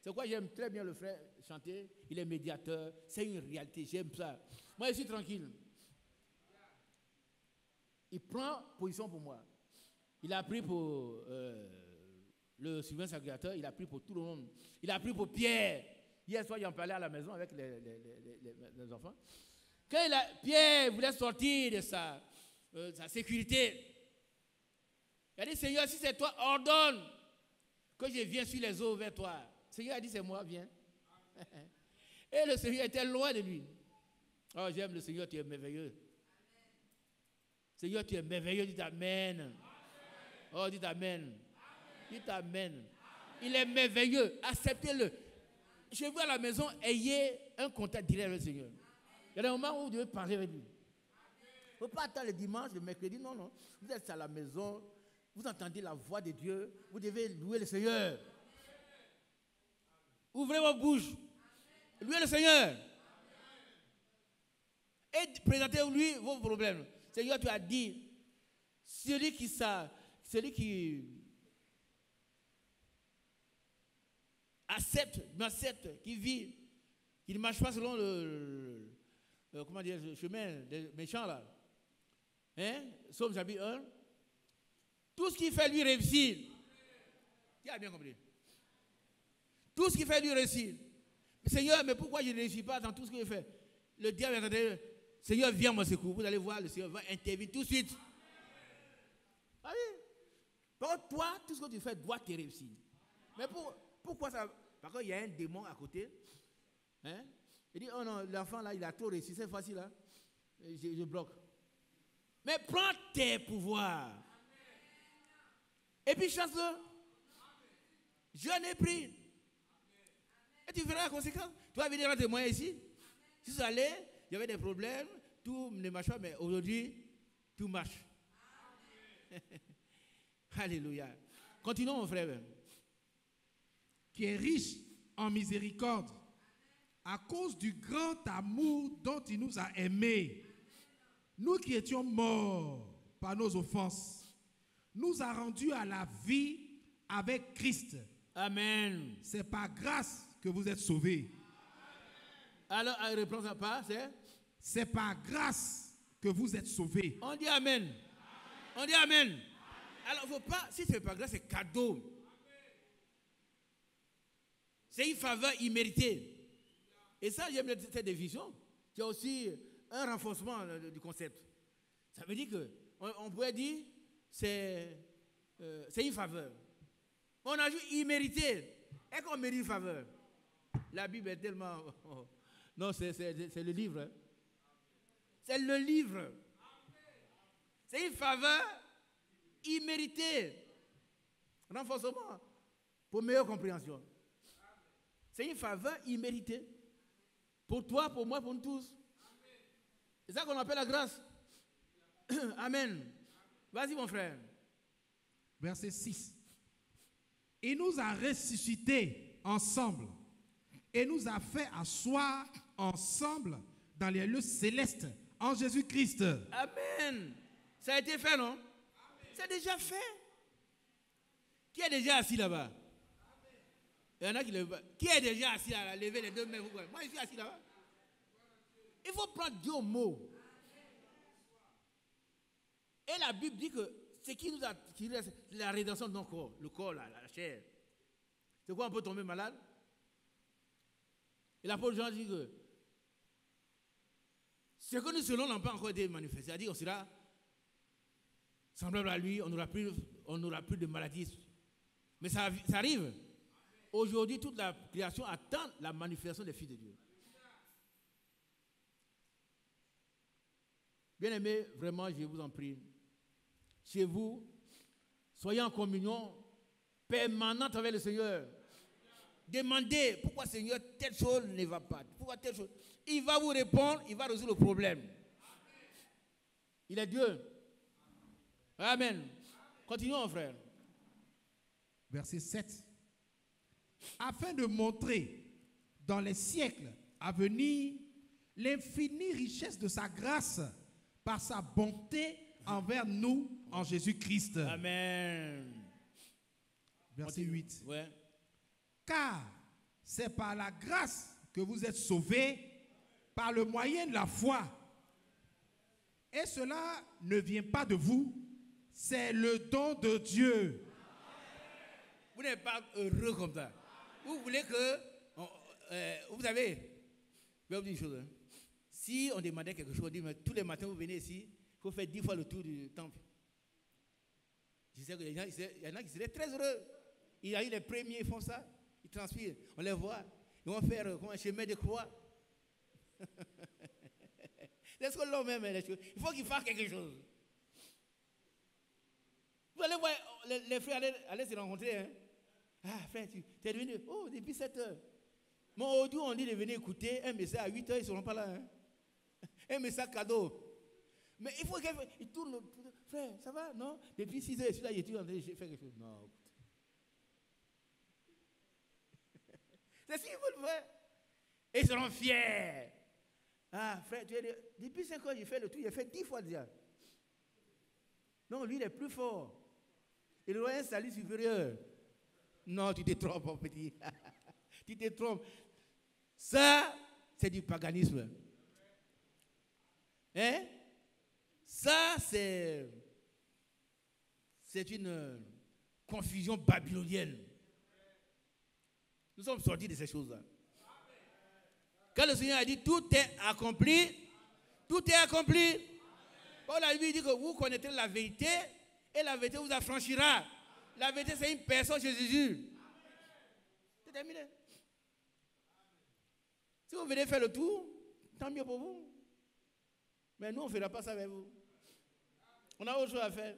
C'est pourquoi j'aime très bien le frère chanter. Il est médiateur. C'est une réalité. J'aime ça. Moi, je suis tranquille. Il prend position pour moi. Il a pris pour le souverain sacrificateur. Il a pris pour tout le monde. Il a pris pour Pierre. Hier soir, j'en parlais à la maison avec les enfants. Quand Pierre voulait sortir de sa sécurité, il a dit, Seigneur, si c'est toi, ordonne que je vienne sur les eaux vers toi. Le Seigneur a dit, c'est moi, viens. Et le Seigneur était loin de lui. Oh, j'aime le Seigneur, tu es merveilleux. Seigneur, tu es merveilleux, dis Amen. Oh, dis Amen. Dis Amen. Il est merveilleux, acceptez-le. Chez vous à la maison, ayez un contact direct avec le Seigneur. Il y a des moments où vous devez parler avec lui. Il ne faut pas attendre le dimanche, le mercredi, non. Vous êtes à la maison, vous entendez la voix de Dieu, vous devez louer le Seigneur. Ouvrez vos bouches, louez le Seigneur. Et présentez-lui vos problèmes. Seigneur, tu as dit, celui qui m'accepte, qui vit, qui ne marche pas selon le chemin des méchants là. Hein? Psaume chapitre 1. Tout ce qui fait lui réussir. Qui a bien compris? Tout ce qui fait lui réussir. Seigneur, mais pourquoi je ne réussis pas dans tout ce que je fais? Le diable est en train de dire, Seigneur, viens à mon secours. Vous allez voir, le Seigneur va intervenir tout de suite. Ah oui. Par contre, toi, tout ce que tu fais doit te réussir. Mais pourquoi ça? Parce qu'il y a un démon à côté. Hein? Il dit, oh non, l'enfant là, il a trop réussi. Cette fois-ci là, je bloque. Mais prends tes pouvoirs. Et puis chanceux. Je n'ai pris. Et tu verras la conséquence. Tu vas venir rendre témoin ici. Si ça allait, il y avait des problèmes, tout ne marche pas, mais aujourd'hui, tout marche. Alléluia. Continuons, mon frère. Qui est riche en miséricorde, à cause du grand amour dont il nous a aimés, nous qui étions morts par nos offenses, nous a rendus à la vie avec Christ. Amen. C'est par grâce que vous êtes sauvés. Alors, reprends ça part, c'est par grâce que vous êtes sauvés. On dit Amen. Amen. On dit Amen. Alors, faut pas, si c'est par grâce, c'est cadeau. C'est une faveur imméritée. Et ça, j'aime cette division. Il y a aussi un renforcement du concept. Ça veut dire qu'on pourrait dire c'est une faveur. On a juste immérité. Est-ce qu'on mérite faveur? La Bible est tellement... Non, c'est le livre. Hein. C'est le livre. C'est une faveur imméritée. Renforcement pour meilleure compréhension. C'est une faveur imméritée. Pour toi, pour moi, pour nous tous. C'est ça qu'on appelle la grâce. Amen. Vas-y, mon frère. Verset 6. Il nous a ressuscités ensemble et nous a fait asseoir ensemble dans les lieux célestes en Jésus-Christ. Amen. Ça a été fait, non? C'est déjà fait. Qui est déjà assis là-bas? Il y en a qui lèvent. Qui est déjà assis là? Levez les deux mains. Moi, je suis assis là-bas. Il faut prendre Dieu au mot. Et la Bible dit que ce qui nous a tiré, c'est la rédemption de nos corps. Le corps, là, la chair. C'est quoi, on peut tomber malade? Et l'apôtre Jean dit que ce que nous selon n'a pas encore été manifesté. C'est-à-dire qu'on sera semblable à lui, on n'aura plus de maladie. Mais ça arrive. Aujourd'hui, toute la création attend la manifestation des fils de Dieu. Bien-aimés, vraiment, je vous en prie, chez vous, soyez en communion permanente avec le Seigneur. Demandez pourquoi, Seigneur, telle chose ne va pas. Pourquoi telle chose? Il va vous répondre, il va résoudre le problème. Il est Dieu. Amen. Continuons, frère. Verset 7. Afin de montrer dans les siècles à venir l'infinie richesse de sa grâce par sa bonté envers nous en Jésus-Christ. Amen. Verset 8. Ouais. Car c'est par la grâce que vous êtes sauvés par le moyen de la foi. Et cela ne vient pas de vous, c'est le don de Dieu. Vous n'êtes pas heureux comme ça. Vous voulez que... vous savez, je vais vous dire une chose. Hein. Si on demandait quelque chose, on dit, mais tous les matins vous venez ici, il faut faire 10 fois le tour du temple. Je sais qu'il y en a qui seraient très heureux. Il y a eu les premiers, ils font ça. Ils transpirent. On les voit. Ils vont faire un chemin de croix. C'est ce que l'homme aime, les choses. Il faut qu'il fasse quelque chose. Vous allez voir, les frères allaient se rencontrer. Hein? Ah, frère, tu es venu. Oh, depuis 7 heures. Mais aujourd'hui, on dit de venir écouter un message à 8 heures, ils ne seront pas là. Hein? Un message cadeau. Mais il faut qu'ils tournent. Frère, ça va? Non? Depuis 6 heures, je suis là, je suis en train de faire quelque chose. Non. C'est ce qu'ils veulent faire. Et ils seront fiers. Ah, frère, depuis 5 ans, j'ai fait le tout, j'ai fait 10 fois déjà. Non, lui, il est plus fort. Il aura un salut supérieur. Non, tu te trompes, mon petit. Tu te trompes. Ça, c'est du paganisme. Hein? Ça, c'est une confusion babylonienne. Nous sommes sortis de ces choses-là. Quand le Seigneur a dit tout est accompli, tout est accompli. Paul a lui dit que vous connaîtrez la vérité et la vérité vous affranchira. La vérité, c'est une personne chez Jésus. C'est terminé. Si vous venez faire le tour, tant mieux pour vous. Mais nous, on ne fera pas ça avec vous. On a autre chose à faire.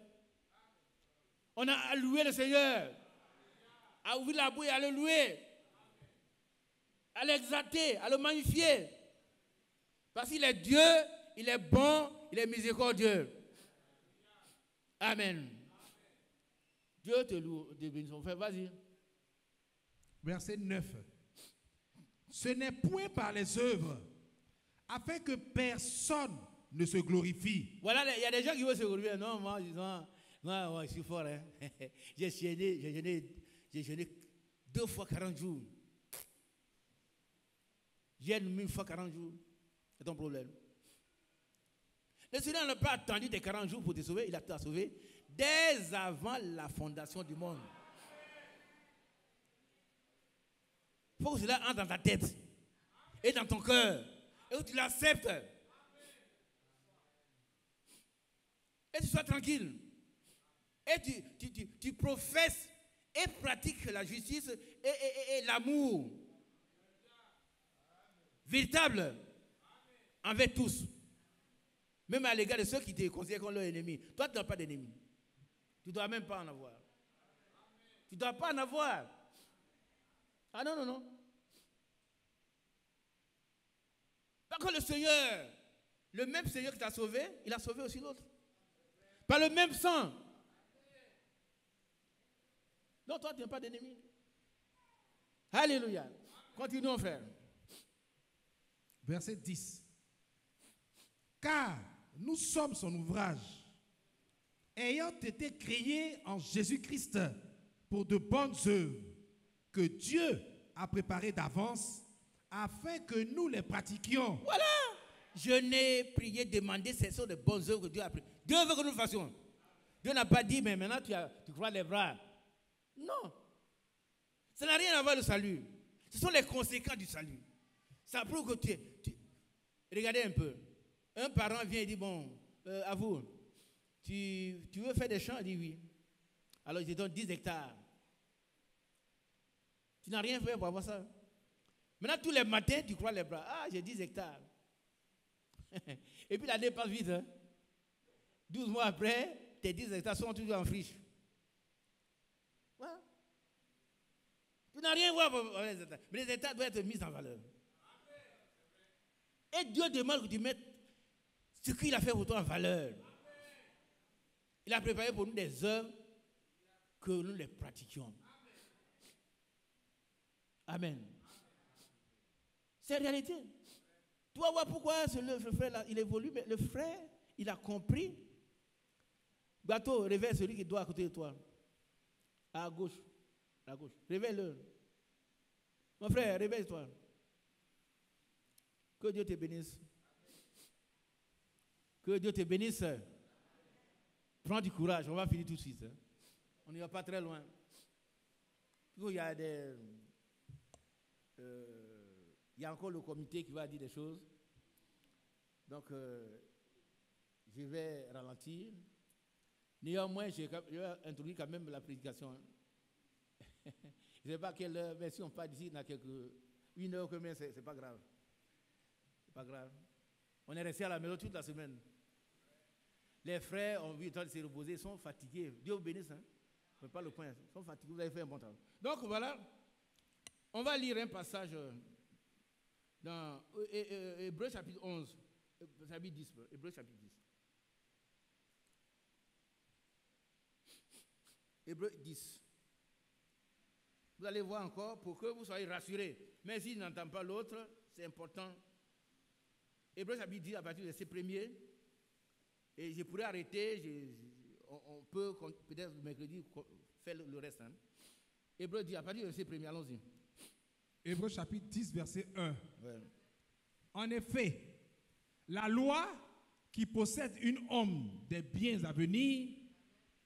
On a à louer le Seigneur. À ouvrir la bouche et à le louer. À l'exalter, à le magnifier. Parce qu'il est Dieu, il est bon, il est miséricordieux. Amen. Dieu te loue, te bénisse. Vas-y. Verset 9. Ce n'est point par les œuvres, afin que personne ne se glorifie. Voilà, il y a des gens qui veulent se glorifier. Non, moi, je suis fort. Hein. J'ai jeûné 2 fois 40 jours. J'ai 1000 fois 40 jours. C'est ton problème. Le Seigneur n'a pas attendu tes 40 jours pour te sauver. Il a t'a sauvé dès avant la fondation du monde. Il faut que cela entre dans ta tête et dans ton cœur. Et que tu l'acceptes. Et tu sois tranquille. Et tu professes et pratique la justice et l'amour véritable envers tous. Même à l'égard de ceux qui te considèrent comme leur ennemi. Toi, tu n'as pas d'ennemi. Tu ne dois même pas en avoir. Tu ne dois pas en avoir. Ah non, non, non. Parce que le Seigneur, le même Seigneur qui t'a sauvé, il a sauvé aussi l'autre. Par le même sang. Donc toi, tu n'as pas d'ennemi. Alléluia. Continuons, frère. Verset 10. Car nous sommes son ouvrage, ayant été créés en Jésus-Christ pour de bonnes œuvres que Dieu a préparées d'avance afin que nous les pratiquions. Voilà. Je n'ai prié, demandé, ce sont de bonnes œuvres que Dieu a prises. Dieu veut que nous le fassions. Dieu n'a pas dit, mais maintenant tu crois les bras. Non. Ça n'a rien à voir avec le salut. Ce sont les conséquences du salut. Ça prouve que regardez un peu. Un parent vient et dit, bon, à vous, tu veux faire des champs? Il dit oui. Alors je te donne 10 hectares. Tu n'as rien fait pour avoir ça. Maintenant, tous les matins, tu crois les bras. Ah, j'ai 10 hectares. Et puis l'année passe vite. Hein? 12 mois après, tes 10 hectares sont toujours en friche. Voilà. Tu n'as rien à voir pour les hectares. Mais les hectares doivent être mis en valeur. Et Dieu demande que tu mettes ce qu'il a fait pour toi en valeur. Il a préparé pour nous des œuvres que nous les pratiquions. Amen. C'est la réalité. Tu vas voir pourquoi le frère là, il évolue, mais le frère, il a compris. Bateau, réveille celui qui doit à côté de toi. À gauche. À gauche. Réveille-le. Mon frère, réveille-toi. Que Dieu te bénisse. Que Dieu te bénisse. Prends du courage, on va finir tout de suite. Hein. On n'y va pas très loin. Il y a il y a encore le comité qui va dire des choses. Donc, je vais ralentir. Néanmoins, je vais introduire quand même la prédication. Je ne sais pas quelle heure, mais si on part d'ici, dans une heure combien, c'est pas grave. C'est pas grave. On est resté à la maison toute la semaine. Les frères ont vu le temps de se reposer, ils sont fatigués. Dieu vous bénisse. Hein? Je ne fais pas le point. Ils sont fatigués, vous avez fait un bon travail. Donc voilà, on va lire un passage dans Hébreux chapitre 11, chapitre 10. Hébreux chapitre 10. Hébreux 10. Vous allez voir encore pour que vous soyez rassurés. Mais s'il n'entend pas l'autre, c'est important. Hébreux chapitre 10 à partir du verset 1er. Et je pourrais arrêter, on peut peut-être mercredi faire le reste. Hein. Hébreux 10 à partir du verset 1er, allons-y. Hébreux chapitre 10, verset 1. Ouais. En effet, la loi qui possède une homme des biens à venir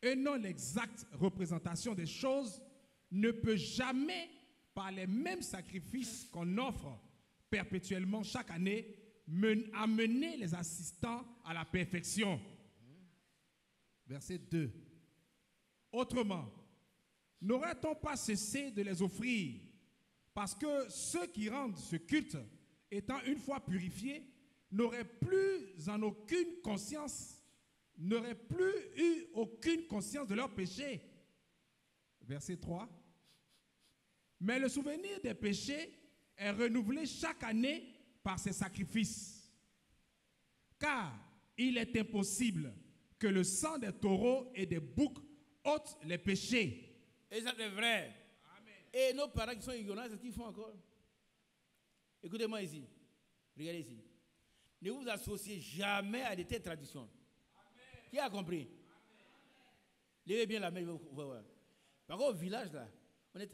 et non l'exacte représentation des choses ne peut jamais, par les mêmes sacrifices qu'on offre perpétuellement chaque année, amener les assistants à la perfection. Verset 2. Autrement, n'aurait-on pas cessé de les offrir parce que ceux qui rendent ce culte, étant une fois purifiés, n'auraient plus eu aucune conscience de leur péché. Verset 3. Mais le souvenir des péchés est renouvelé chaque année par ces sacrifices. Car il est impossible que le sang des taureaux et des boucs ôte les péchés. Et ça c'est vrai. Amen. Et nos parents qui sont ignorants, c'est ce qu'ils font encore. Écoutez-moi ici. Regardez ici. Ne vous associez jamais à de telles traditions. Amen. Qui a compris? Amen. Levez bien la main. Par contre, au village, là,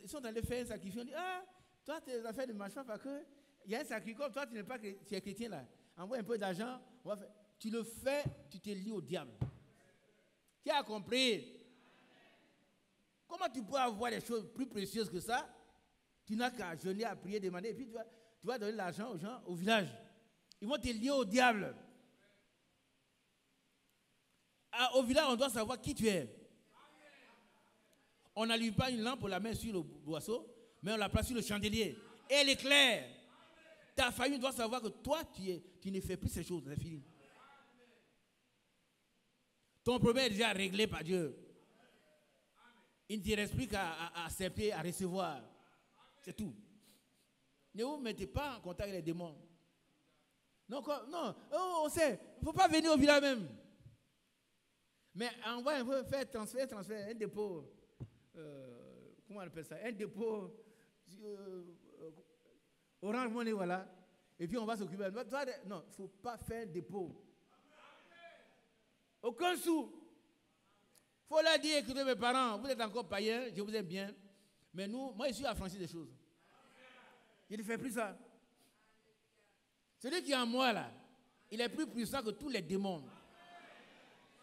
ils sont allés faire un sacrifice. On dit, ah, toi, tu as fait des machins parce que il y a un sacrifice. Comme toi, tu n'es pas tu es chrétien, là. Envoie un peu d'argent. Tu le fais, tu te lies au diable. Qui a compris? Comment tu peux avoir des choses plus précieuses que ça? Tu n'as qu'à jeûner, à prier, demander, et puis tu vas donner l'argent aux gens au village. Ils vont te lier au diable. Au village, on doit savoir qui tu es. On n'allume pas une lampe, on la met sur le boisseau, mais on la place sur le chandelier. Et elle éclaire. Ta famille doit savoir que toi, tu ne fais plus ces choses, c'est fini. Ton problème est déjà réglé par Dieu. Il ne te reste plus qu'à accepter, à recevoir. C'est tout. Ne vous mettez pas en contact avec les démons. Non, on sait, il ne faut pas venir au village même. Mais envoie un peu, faire transfert, un dépôt, comment on appelle ça, un dépôt, Orange Money, voilà. Et puis on va s'occuper. Non, il ne faut pas faire un dépôt. Aucun sou. Il faut leur dire, écoutez mes parents, vous êtes encore païens, je vous aime bien. Mais moi je suis affranchi des choses. Je ne fais plus ça. Celui qui est en moi là, il est plus puissant que tous les démons.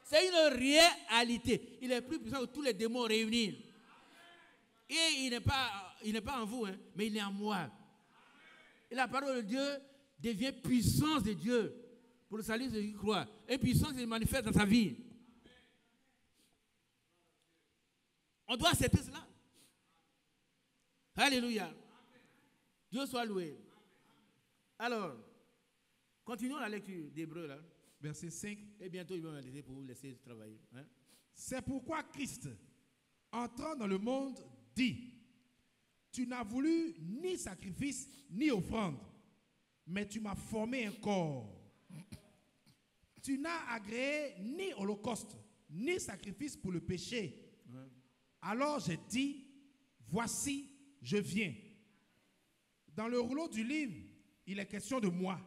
C'est une réalité. Il est plus puissant que tous les démons réunis. Et il n'est pas en vous, hein, mais il est en moi. Et la parole de Dieu devient puissance de Dieu pour le salut de ceux qui croient. Et puissance se manifeste dans sa vie. On doit accepter cela. Alléluia. Dieu soit loué. Alors, continuons la lecture d'Hébreux là. Verset 5. Et bientôt, il va me laisser pour vous laisser travailler. Hein? C'est pourquoi Christ, entrant dans le monde, dit, tu n'as voulu ni sacrifice, ni offrande, mais tu m'as formé un corps. Tu n'as agréé ni holocauste, ni sacrifice pour le péché. Ouais. Alors j'ai dit, voici, je viens. Dans le rouleau du livre, il est question de moi,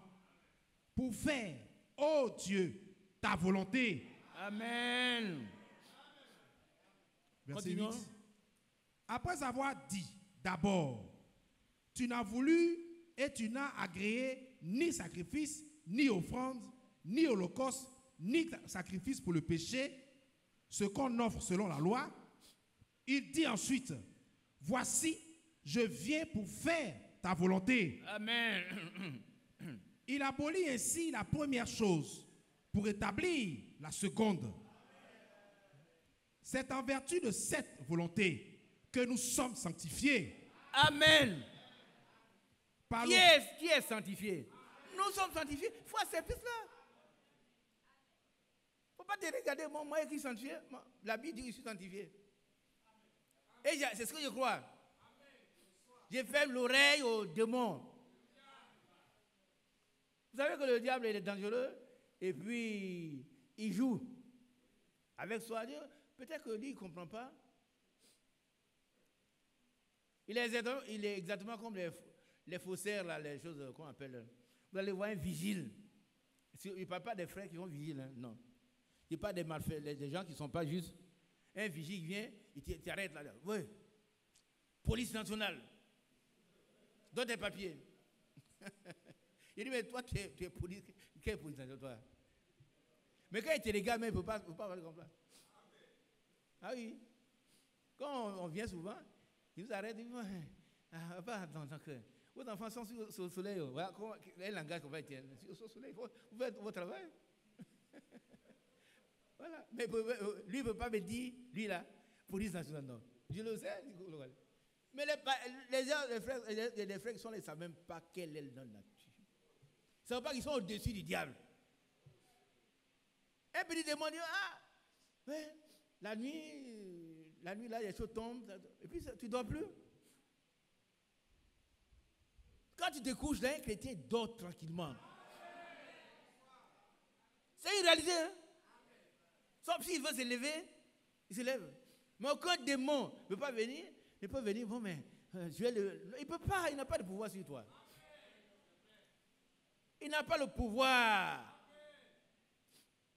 pour faire, ô Dieu, ta volonté. Amen. Verset 8. Après avoir dit, d'abord, tu n'as voulu et tu n'as agréé ni sacrifice, ni offrande, ni holocauste, ni sacrifice pour le péché, ce qu'on offre selon la loi. Il dit ensuite, voici, je viens pour faire ta volonté. Amen. Il abolit ainsi la première chose pour établir la seconde. C'est en vertu de cette volonté que nous sommes sanctifiés. Amen. Qui est sanctifié? Nous sommes sanctifiés. Il faut accepter cela. Il ne faut pas te regarder, moi qui suis sanctifié. La Bible dit que je suis sanctifié. Et c'est ce que je crois. Je ferme l'oreille aux démons. Vous savez que le diable est dangereux et puis il joue avec soi. Peut-être que lui, il ne comprend pas. Il est exactement comme les faussaires, là, les choses qu'on appelle. Vous allez voir un vigile. Il ne parle pas des frères qui sont vigiles, hein, non. Il ne parle pas des malfaiteurs, des gens qui ne sont pas justes. Un vigile vient, il t'arrête là. Oui. Police nationale. Donne tes papiers. Il dit, mais toi, tu es police. Quelle police nationale, toi? Mais quand il te regarde, il ne peut pas parler comme ça. Ah oui. Quand on vient souvent, il nous arrête, il dit, pas dans ton cœur. Vos enfants sont sur le soleil. Voilà un langage qu'on va être. Sur le soleil, vous faites votre travail. Voilà. Mais lui, il ne peut pas me dire, lui là, police nationale, non. Je le sais. Mais les frères qui sont là, ils ne savent même pas quel est le nom là-dessus. Ils ne savent pas qu'ils sont au-dessus du diable. Un petit démon dit, mais la nuit là, les choses tombent. Et puis, tu ne dors plus. Quand tu te couches là, un chrétien dort tranquillement. C'est une réalité. Hein? Sauf s'il veut se lever, il se lève. Mais aucun démon ne peut pas venir. Il peut venir, bon, mais il ne peut pas, il n'a pas de pouvoir sur toi. Il n'a pas le pouvoir.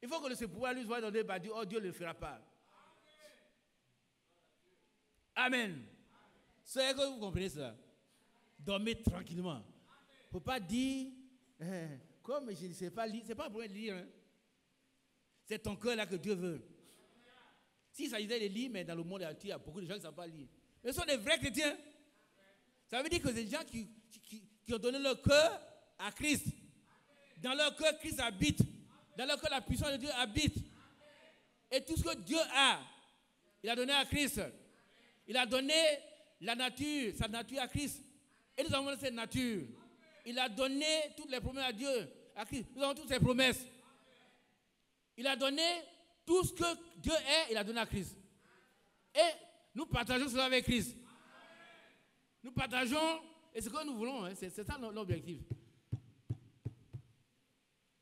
Il faut que ce pouvoir lui soit donné par Dieu. Oh, Dieu ne le fera pas. Amen. C'est que vous comprenez ça. Dormez tranquillement. Il ne faut pas dire, comme je ne sais pas lire. Ce n'est pas un problème de lire. Hein. C'est ton cœur là que Dieu veut. S'il s'agissait de lire, mais dans le monde entier, il y a beaucoup de gens qui ne savent pas lire. Mais ce sont des vrais chrétiens. Ça veut dire que c'est des gens qui ont donné leur cœur à Christ. Dans leur cœur, Christ habite. Dans leur cœur, la puissance de Dieu habite. Et tout ce que Dieu a, il a donné à Christ. Il a donné la nature, sa nature à Christ. Et nous avons cette nature. Il a donné toutes les promesses à Dieu, à Christ. Nous avons toutes ces promesses. Il a donné tout ce que Dieu est, il a donné à Christ. Et nous partageons cela avec Christ. Nous partageons, et ce que nous voulons, hein, c'est ça l'objectif.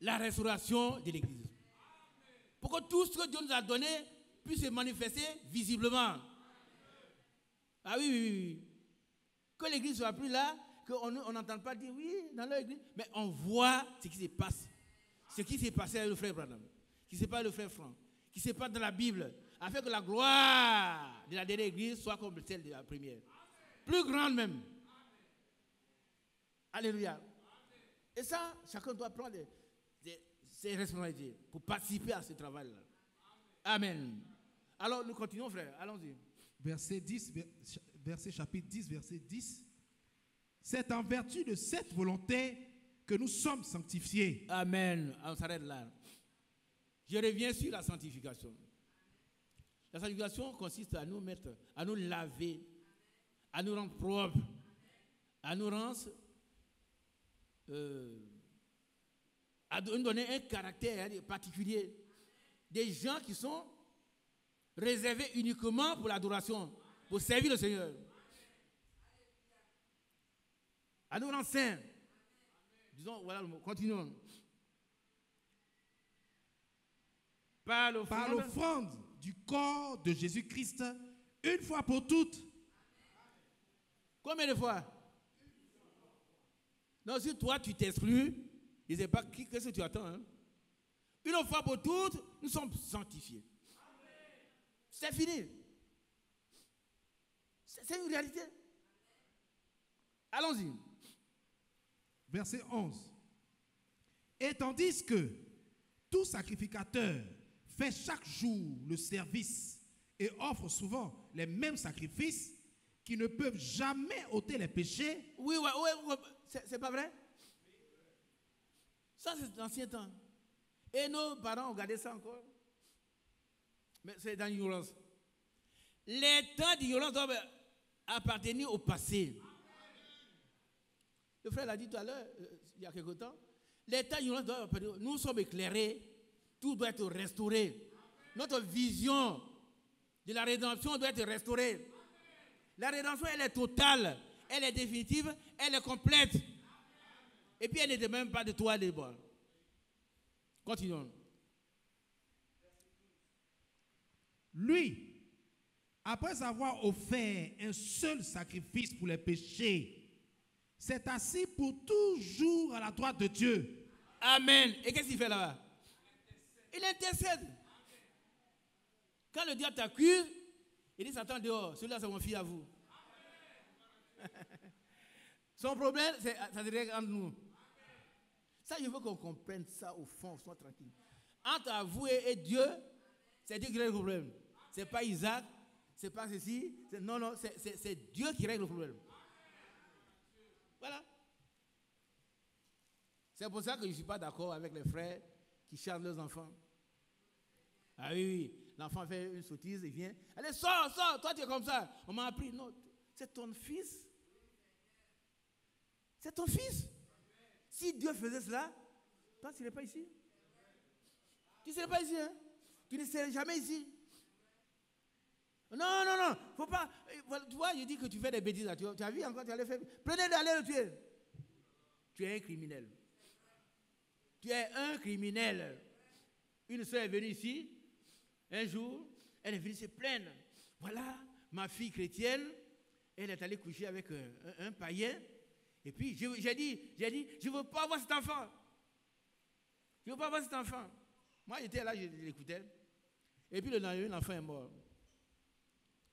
La restauration de l'Église. Pour que tout ce que Dieu nous a donné puisse se manifester visiblement. Ah oui, oui, oui. Que l'Église ne soit plus là, qu'on n'entende pas dire oui dans l'Église, mais on voit ce qui se passe. Ce qui s'est passé avec le frère Branham, qui s'est passé avec le frère Franck, qui s'est passé dans la Bible, afin que la gloire de la dernière Église soit comme celle de la première. Plus grande même. Alléluia. Et ça, chacun doit prendre ses responsabilités pour participer à ce travail-là. Amen. Alors, nous continuons, frère. Allons-y. Chapitre 10, verset 10. C'est en vertu de cette volonté que nous sommes sanctifiés. Amen. On s'arrête là. Je reviens sur la sanctification. La sanctification consiste à nous mettre, à nous laver, à nous rendre propres, à nous rendre, à nous donner un caractère particulier. Des gens qui sont réservés uniquement pour l'adoration, pour servir le Seigneur. À nous rendre saints. Disons, voilà le mot. Continuons. Par l'offrande du corps de Jésus-Christ, une fois pour toutes. Combien de fois? Non, si toi tu t'exclus, je ne sais pas qu'est-ce que tu attends. Hein? Une fois pour toutes, nous sommes sanctifiés. C'est fini. C'est une réalité. Allons-y. Verset 11. Et tandis que tout sacrificateur fait chaque jour le service et offre souvent les mêmes sacrifices qui ne peuvent jamais ôter les péchés. Oui, c'est pas vrai? Ça, c'est l'ancien temps. Et nos parents ont gardé ça encore. Mais c'est dans l'ignorance. Les temps d'ignorance doivent appartenir au passé. Le frère l'a dit tout à l'heure, il y a quelque temps. Les temps d'ignorance doivent appartenir. Nous sommes éclairés. Tout doit être restauré. Notre vision de la rédemption doit être restaurée. La rédemption, elle est totale, elle est définitive, elle est complète. Et puis elle ne demande même pas de toi de boire. Continuons. Lui, après avoir offert un seul sacrifice pour les péchés, s'est assis pour toujours à la droite de Dieu. Amen. Et qu'est-ce qu'il fait là-bas? Il intercède. Quand le diable t'accuse, il dit Satan dehors, celui-là c'est mon fils à vous. Son problème, ça se règle entre nous. Ça, je veux qu'on comprenne ça au fond, soit tranquille. Entre vous et Dieu, c'est Dieu qui règle le problème. C'est pas Isaac, c'est pas ceci. Non, c'est Dieu qui règle le problème. Voilà. C'est pour ça que je ne suis pas d'accord avec les frères qui chargent leurs enfants. Ah oui, l'enfant fait une sottise, il vient. Allez, sors, toi tu es comme ça. On m'a appris, non, c'est ton fils. C'est ton fils. Si Dieu faisait cela, toi tu ne serais pas ici. Tu ne serais pas ici, hein? Tu ne serais jamais ici. Non, faut pas. Tu vois, je dis que tu fais des bêtises là. Tu as vu encore, tu allais faire. Prenez-le, allez le tuer. Tu es un criminel. Tu es un criminel. Une soeur est venue ici. Un jour, elle est venue se plaindre. Voilà, ma fille chrétienne, elle est allée coucher avec un païen. Et puis, j'ai dit, je ne veux pas avoir cet enfant. Je ne veux pas avoir cet enfant. Moi, j'étais là, je l'écoutais. Et puis, le lendemain, l'enfant est mort.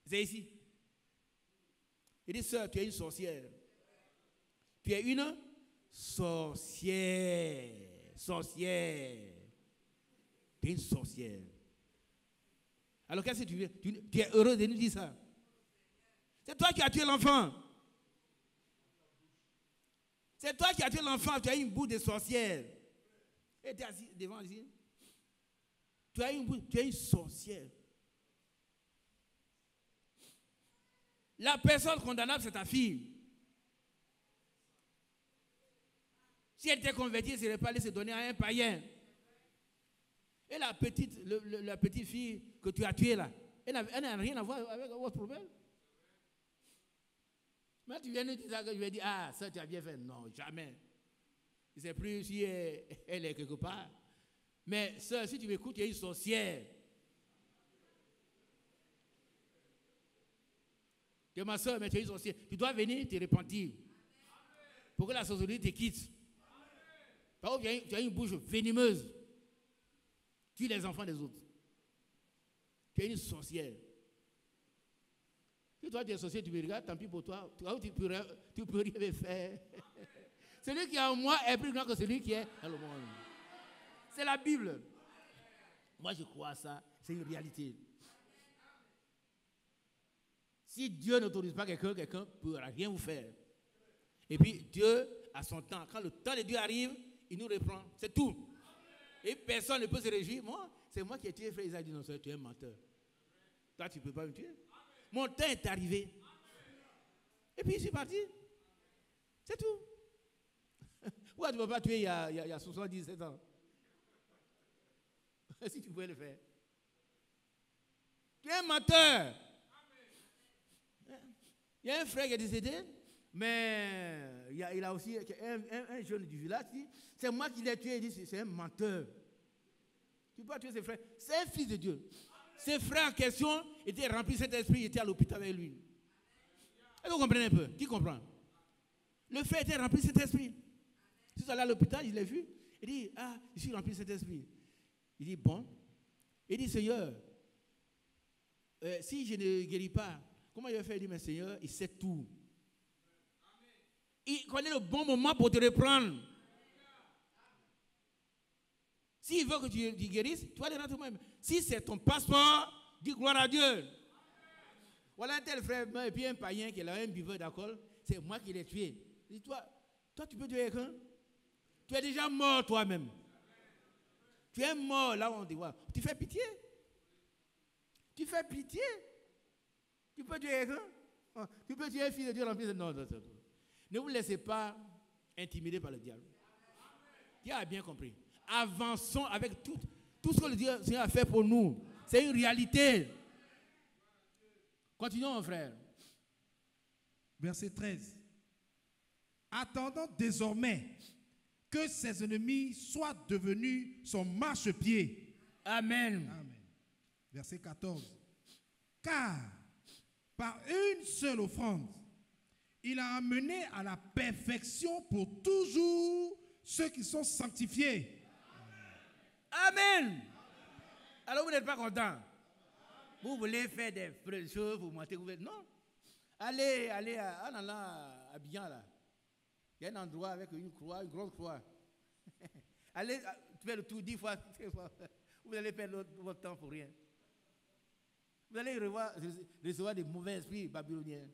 C'est ici. Il dit, sœur, tu es une sorcière. Tu es une sorcière. Sorcière. Tu es une sorcière. Alors qu'est-ce que tu veux? Tu es heureux de nous dire ça. C'est toi qui as tué l'enfant. C'est toi qui as tué l'enfant. Tu as une bouche de sorcière. Et tu es assis devant ici. Tu as une sorcière. La personne condamnable, c'est ta fille. Si elle était convertie, elle ne serait pas allée se donner à un païen. Et la petite fille que tu as tuée là, elle n'a rien à voir avec votre problème. Mais tu viens de dire ça, que je vais dire, ah, ça tu as bien fait. Non, jamais. Je ne sais plus si elle est quelque part. Mais ça, si tu m'écoutes, il y a une sorcière. Tu es ma soeur, mais tu es une sorcière. Tu dois venir te repentir. Pour que la sorcellerie te quitte. Par contre, tu as une bouche venimeuse. Tu es les enfants des autres. Tu es une sorcière. Si toi tu es sorcière, tu me regardes, tant pis pour toi. Tu peux rien faire. Celui qui est en moi est plus grand que celui qui est dans le monde. C'est la Bible. Moi, je crois à ça. C'est une réalité. Si Dieu n'autorise pas quelqu'un ne peut rien vous faire. Et puis, Dieu a son temps. Quand le temps de Dieu arrive, il nous reprend. C'est tout. Et personne ne peut se réjouir. Moi, c'est moi qui ai tué frère Isaac. Il dit non, tu es un menteur. Toi, tu ne peux pas me tuer. Mon temps est arrivé. Et puis, je suis parti. C'est tout. Pourquoi tu ne peux pas tuer il y a 77 ans? Si tu pouvais le faire. Tu es un menteur. Il y a un frère qui est décédé, mais il a aussi un jeune du village qui dit, c'est moi qui l'ai tué. Il dit, c'est un menteur. Tu peux pas tuer ses frères. C'est un fils de Dieu. Ses frères en question étaient remplis de cet esprit, il était à l'hôpital avec lui. Est-ce que vous comprenez un peu? Qui comprend? Le frère était rempli de cet esprit. Si tu allé à l'hôpital, il l'a vu. Il dit, ah, je suis rempli de cet esprit. Il dit, bon. Il dit, Seigneur, si je ne guéris pas, comment il va faire? Il dit, mais Seigneur, il sait tout. Il connaît le bon moment pour te reprendre. S'il veut que tu guérisses, tu vas aller dans toi-même. Si c'est ton passeport, dis gloire à Dieu. Voilà un tel frère, et puis un païen qui est là, un buveur d'alcool, c'est moi qui l'ai tué. Il dit, toi, tu peux tuer quelqu'un? Tu es déjà mort toi-même. Tu es mort là où on te voit. Tu fais pitié. Tu fais pitié. Tu peux tuer quelqu'un? Tu peux tuer un fils de Dieu rempli de... Non. Ne vous laissez pas intimider par le diable. Dieu a bien compris. Avançons avec tout ce que le Seigneur a fait pour nous. C'est une réalité. Continuons, mon frère. Verset 13. Attendant désormais que ses ennemis soient devenus son marchepied. Amen. Amen. Verset 14. Car par une seule offrande, il a amené à la perfection pour toujours ceux qui sont sanctifiés. Amen. Alors vous n'êtes pas content. Vous voulez faire des choses, vous mentez, vous faites. Non. Allez à Bian là. Il y a un endroit avec une croix, une grande croix. Allez, tu fais le tour 10 fois. Vous allez perdre votre temps pour rien. Vous allez recevoir des mauvais esprits babyloniens.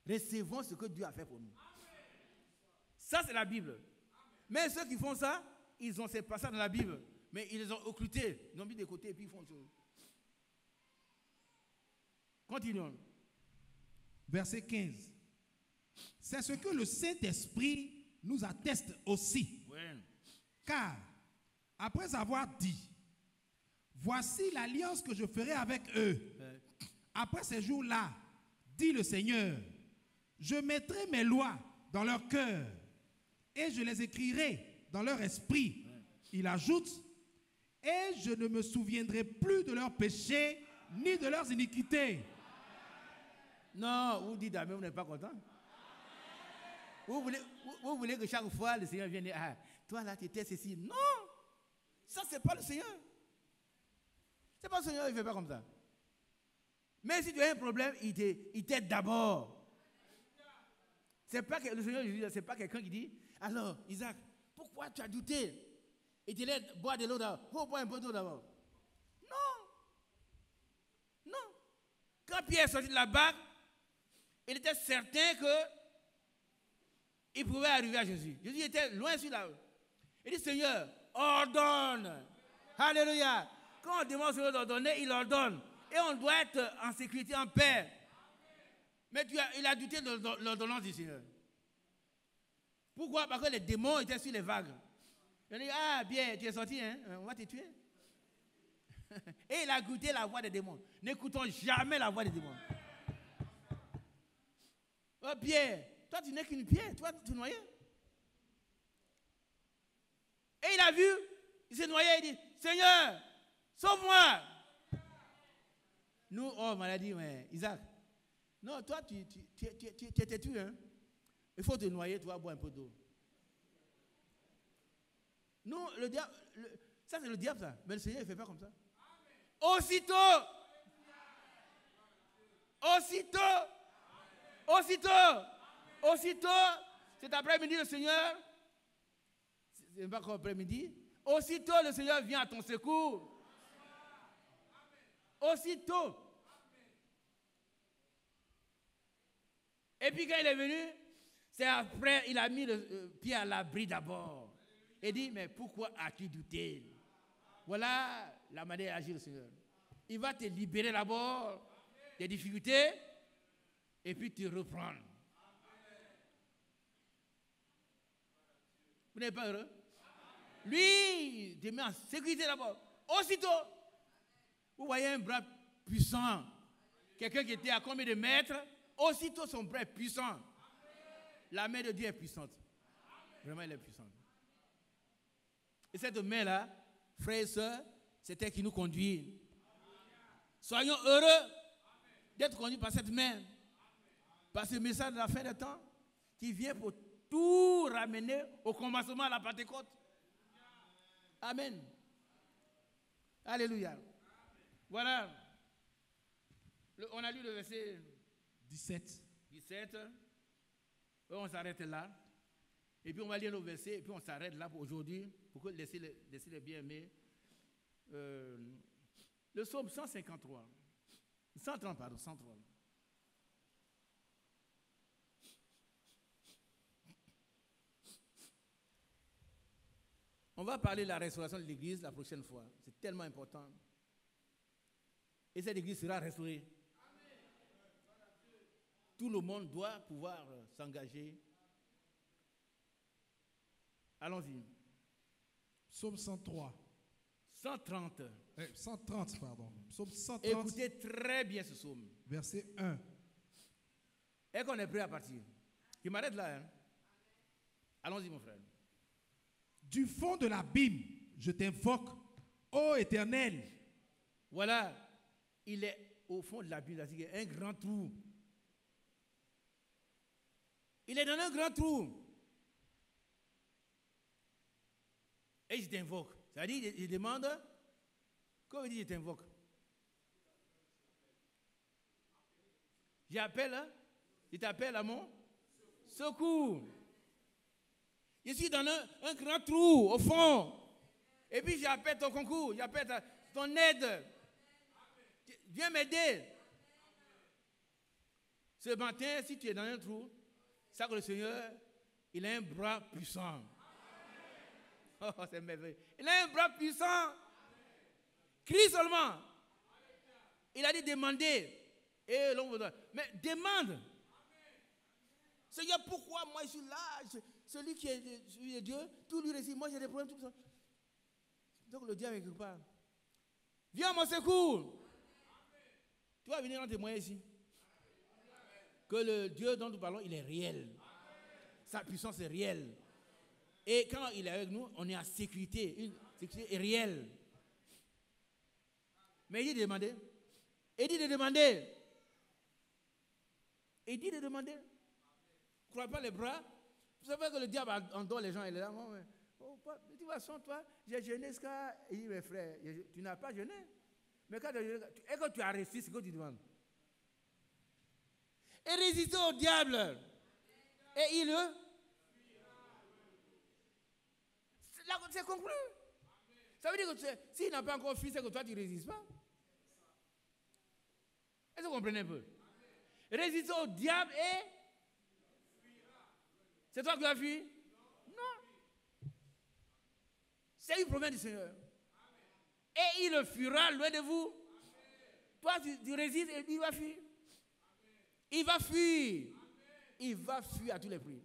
Recevons ce que Dieu a fait pour nous. Ça, c'est la Bible. Mais ceux qui font ça, ils ont ces passages dans la Bible, mais ils les ont occultés. Ils ont mis de côté et puis ils font chose. Continuons. Verset 15. C'est ce que le Saint-Esprit nous atteste aussi. Ouais. Car, après avoir dit, voici l'alliance que je ferai avec eux. Après ces jours-là, dit le Seigneur, je mettrai mes lois dans leur cœur et je les écrirai dans leur esprit. Il ajoute, et je ne me souviendrai plus de leurs péchés ni de leurs iniquités. Non, vous dites, mais vous n'êtes pas content. Vous voulez que chaque fois le Seigneur vienne dire, ah, toi là tu étais ceci. Non, ça c'est pas le Seigneur. C'est pas le Seigneur, il ne fait pas comme ça. Mais si tu as un problème, il t'aide d'abord. C'est pas que le Seigneur Jésus, c'est pas quelqu'un qui dit, alors Isaac, pourquoi tu as douté? Et tu laisses boire de l'eau d'abord. Faut boire un peu d'eau d'abord. Non. Quand Pierre est sorti de la barque, il était certain qu'il pouvait arriver à Jésus. Jésus était loin sur la. Il dit, Seigneur, ordonne. Alléluia. Quand on demande au Seigneur d'ordonner, il ordonne. Et on doit être en sécurité, en paix. Mais il a douté de l'ordonnance du Seigneur. Pourquoi? Parce que les démons étaient sur les vagues. Il a dit, ah bien, tu es sorti, hein? On va te tuer. Et il a goûté la voix des démons. N'écoutons jamais la voix des démons. Oh Pierre, toi tu n'es qu'une pierre, toi tu noyais. Et il a vu, il s'est noyé, il dit, Seigneur, sauve-moi. Nous, oh, maladie, mais Isaac. Non, toi, tu es têtu, hein. Il faut te noyer, tu vas boire un peu d'eau. Non, le diable, ça c'est le diable, ça. Mais le Seigneur, il ne fait pas comme ça. Aussitôt, cet après-midi, le Seigneur, c'est pas comme après-midi, aussitôt le Seigneur vient à ton secours. Aussitôt. Et puis quand il est venu, c'est après, il a mis le pied à l'abri d'abord. Et dit, mais pourquoi as-tu douté? Voilà la manière d'agir du Seigneur. Il va te libérer d'abord des difficultés et puis te reprendre. Vous n'êtes pas heureux? Lui, il te met en sécurité d'abord. Aussitôt, vous voyez un bras puissant. Quelqu'un qui était à combien de mètres? Aussitôt, son bras est puissant. La main de Dieu est puissante. Vraiment, elle est puissante. Et cette main-là, frères et sœurs, c'est elle qui nous conduit. Soyons heureux d'être conduits par cette main. Par ce message de la fin des temps qui vient pour tout ramener au commencement à la Pentecôte. Amen. Alléluia. Voilà. On a lu le verset 17. On s'arrête là. Et puis on va lire le verset. Et puis on s'arrête là pour aujourd'hui. Pour que laisser les bien-aimés. Le psaume 153. 130, pardon. 103. On va parler de la restauration de l'église la prochaine fois. C'est tellement important. Et cette église sera restaurée. Tout le monde doit pouvoir s'engager. Allons-y. Psaume 103. 130. 130, pardon. Psaume 130. Écoutez très bien ce psaume. Verset 1. Est-ce qu'on est prêt à partir? Je m'arrête là. Hein? Allons-y, mon frère. Du fond de l'abîme, je t'invoque, ô Éternel. Voilà. Il est au fond de l'abîme, il y a un grand trou. Il est dans un grand trou. Et je t'invoque. C'est-à-dire, il demande, comment il dit je t'invoque? J'appelle, hein? Il t'appelle à mon secours. Je suis dans un grand trou, au fond. Et puis j'appelle ton concours, j'appelle ton aide. Viens m'aider. Ce matin, si tu es dans un trou, sache que le Seigneur, il a un bras puissant. Oh, c'est merveilleux. Il a un bras puissant. Crie seulement. Il a dit demander. Et l'on vous donne. Mais demande. Seigneur, pourquoi moi je suis là? Celui qui est Dieu, tout lui réussit. Moi j'ai des problèmes, tout ça. Donc le diable est quelque part. Viens à mon secours. Tu vas venir en témoigner ici. Que le Dieu dont nous parlons, il est réel. Sa puissance est réelle. Et quand il est avec nous, on est en sécurité. Une sécurité est réelle. Mais il dit de demander. Il dit de demander. Il dit de demander. Ne crois pas les bras. Vous savez que le diable endort les gens. Il est là. Oh, de toute façon, toi, j'ai jeûné jusqu'à. Il dit, mes frères, tu n'as pas jeûné. Mais quand tu as jeûné, et quand tu as réussi, c'est ce que tu demandes. Et résister au diable. Et il c'est conclu. Ça veut dire que s'il n'a pas encore fui, c'est que toi, tu ne résistes pas. Est-ce que vous comprenez un peu? Résister au diable et... C'est toi qui vas fuir? Non. C'est une promesse du Seigneur. Et il fuira loin de vous. Toi, tu résistes et il va fuir. Il va fuir. Il va fuir à tous les prix.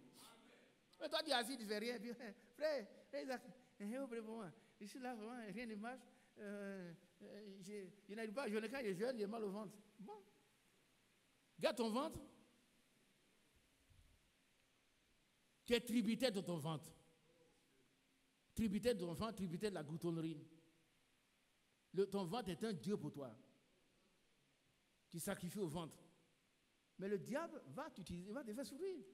Mais toi, tu es assis, tu ne fais rien. Puis, frère, Isaac, je suis là, vraiment, rien ne marche. Je n'arrive pas, quand je jeûne, j'ai mal au ventre. Bon. Garde ton ventre. Tu es tributaire de ton ventre. Tributaire de ton ventre, tributaire de la gloutonnerie. Ton ventre est un Dieu pour toi. Tu sacrifies au ventre. Mais le diable va t'utiliser, va te faire sourire.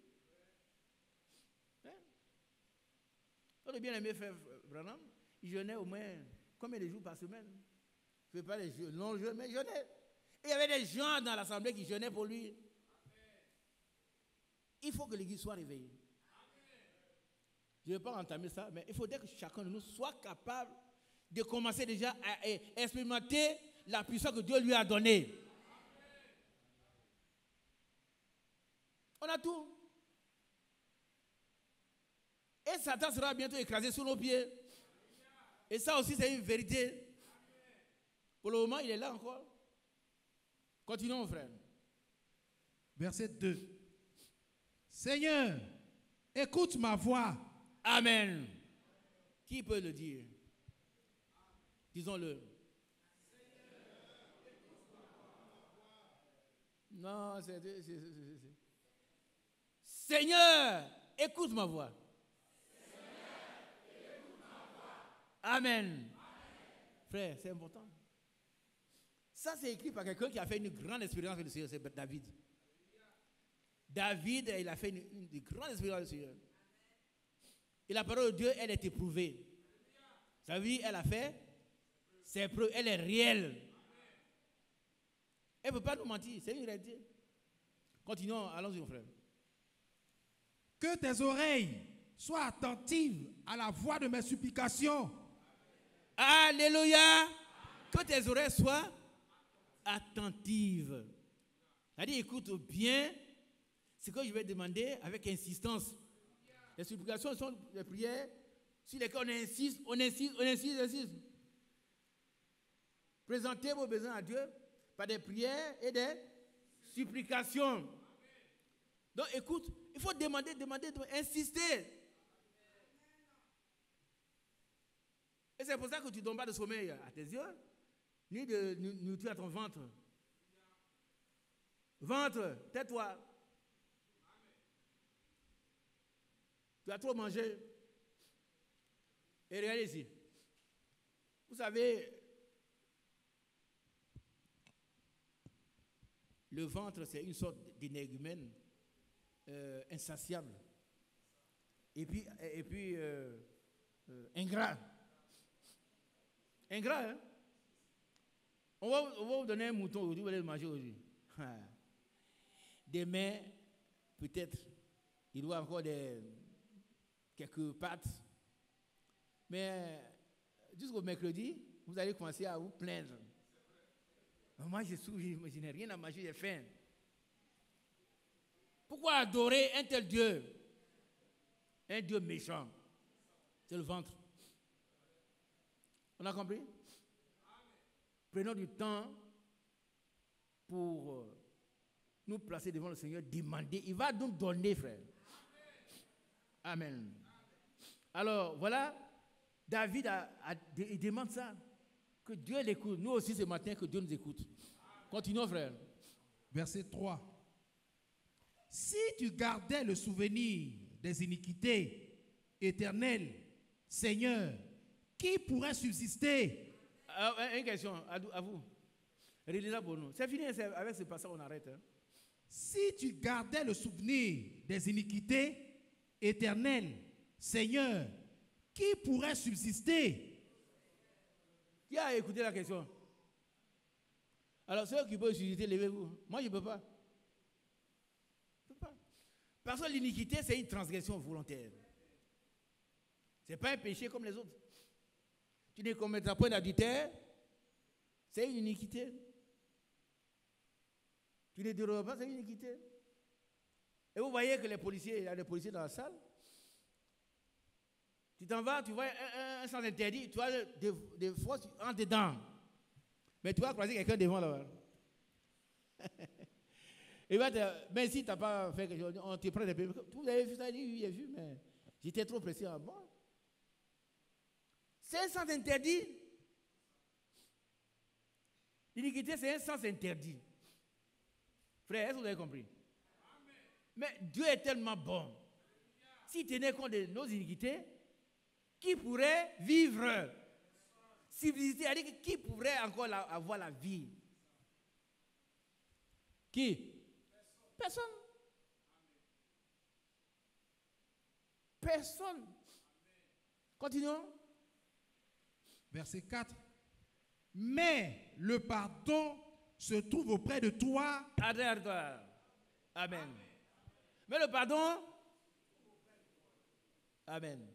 Hein? On a bien aimé faire Branham. Il jeûnait au moins combien de jours par semaine? Je ne fais pas les longs jeûnes, mais il jeûnait. Et il y avait des gens dans l'assemblée qui jeûnaient pour lui. Il faut que l'église soit réveillée. Je ne vais pas entamer ça, mais il faudrait que chacun de nous soit capable de commencer déjà à expérimenter la puissance que Dieu lui a donnée. On a tout. Et Satan sera bientôt écrasé sous nos pieds. Et ça aussi, c'est une vérité. Pour le moment, il est là encore. Continuons, frère. Verset 2. Seigneur, écoute ma voix. Amen. Qui peut le dire? Disons-le. Non, c'est... Seigneur, écoute ma voix. Amen. Frère, c'est important. Ça, c'est écrit par quelqu'un qui a fait une grande expérience avec le Seigneur, c'est David. David, il a fait une grande expérience avec le Seigneur. Et la parole de Dieu, elle est éprouvée. Sa vie, elle a fait ses preuves, elle est réelle. Elle ne peut pas nous mentir, c'est une réalité. Continuons, allons-y, mon frère. Que tes oreilles soient attentives à la voix de mes supplications. Alléluia. Que tes oreilles soient attentives. C'est-à-dire, écoute bien ce que je vais demander avec insistance. Les supplications sont des prières sur lesquelles on insiste. Présentez vos besoins à Dieu par des prières et des supplications. Donc écoute, il faut demander, insister. Et c'est pour ça que tu ne donnes pas de sommeil à tes yeux, ni de nourriture à ton ventre. Ventre, tais-toi. Tu as trop mangé. Et regardez ici. Vous savez, le ventre, c'est une sorte d'énergumène insatiable. Et puis ingrat. Ingrat, hein? On va vous donner un mouton aujourd'hui, vous allez le manger aujourd'hui. Demain, peut-être, il doit encore quelques pâtes. Mais jusqu'au mercredi, vous allez commencer à vous plaindre. Moi, je n'ai rien à manger, j'ai faim. Pourquoi adorer un tel Dieu? Un Dieu méchant. C'est le ventre. On a compris? Prenons du temps pour nous placer devant le Seigneur, demander. Il va nous donner, frère. Amen. Alors, voilà, David il demande ça. Que Dieu l'écoute. Nous aussi, ce matin, que Dieu nous écoute. Continuons, frère. Verset 3. Si tu gardais le souvenir des iniquités éternelles, Seigneur, qui pourrait subsister? Une question à vous. Relisez pour nous. C'est fini, avec ce passage, on arrête. Hein? Si tu gardais le souvenir des iniquités éternelles, Seigneur, qui pourrait subsister? Qui a écouté la question? Alors, ceux qui peuvent subsister, levez-vous. Moi, je ne peux pas. Je ne peux pas. Parce que l'iniquité, c'est une transgression volontaire. Ce n'est pas un péché comme les autres. Tu ne commettras point d'adultère, c'est une iniquité. Tu ne déroges pas, c'est une iniquité. Et vous voyez que les policiers, il y a des policiers dans la salle. Tu t'en vas, tu vois un sens interdit, tu vois des fois tu entres dedans. Mais tu vas croiser quelqu'un devant là. Il va te, mais si tu n'as pas fait quelque chose, on te prend des permis. Vous avez vu ça? Il dit, oui, j'ai vu, mais j'étais trop pressé en moi. C'est un sens interdit. L'iniquité, c'est un sens interdit. Frère, est-ce que vous avez compris? Mais Dieu est tellement bon. S'il tenait compte de nos iniquités, qui pourrait vivre? Civilisité, c'est-à-dire qui pourrait encore avoir la vie? Qui? Personne. Personne. Continuons. Verset 4. Mais le pardon se trouve auprès de toi. Adore. Amen. Mais le pardon. Amen.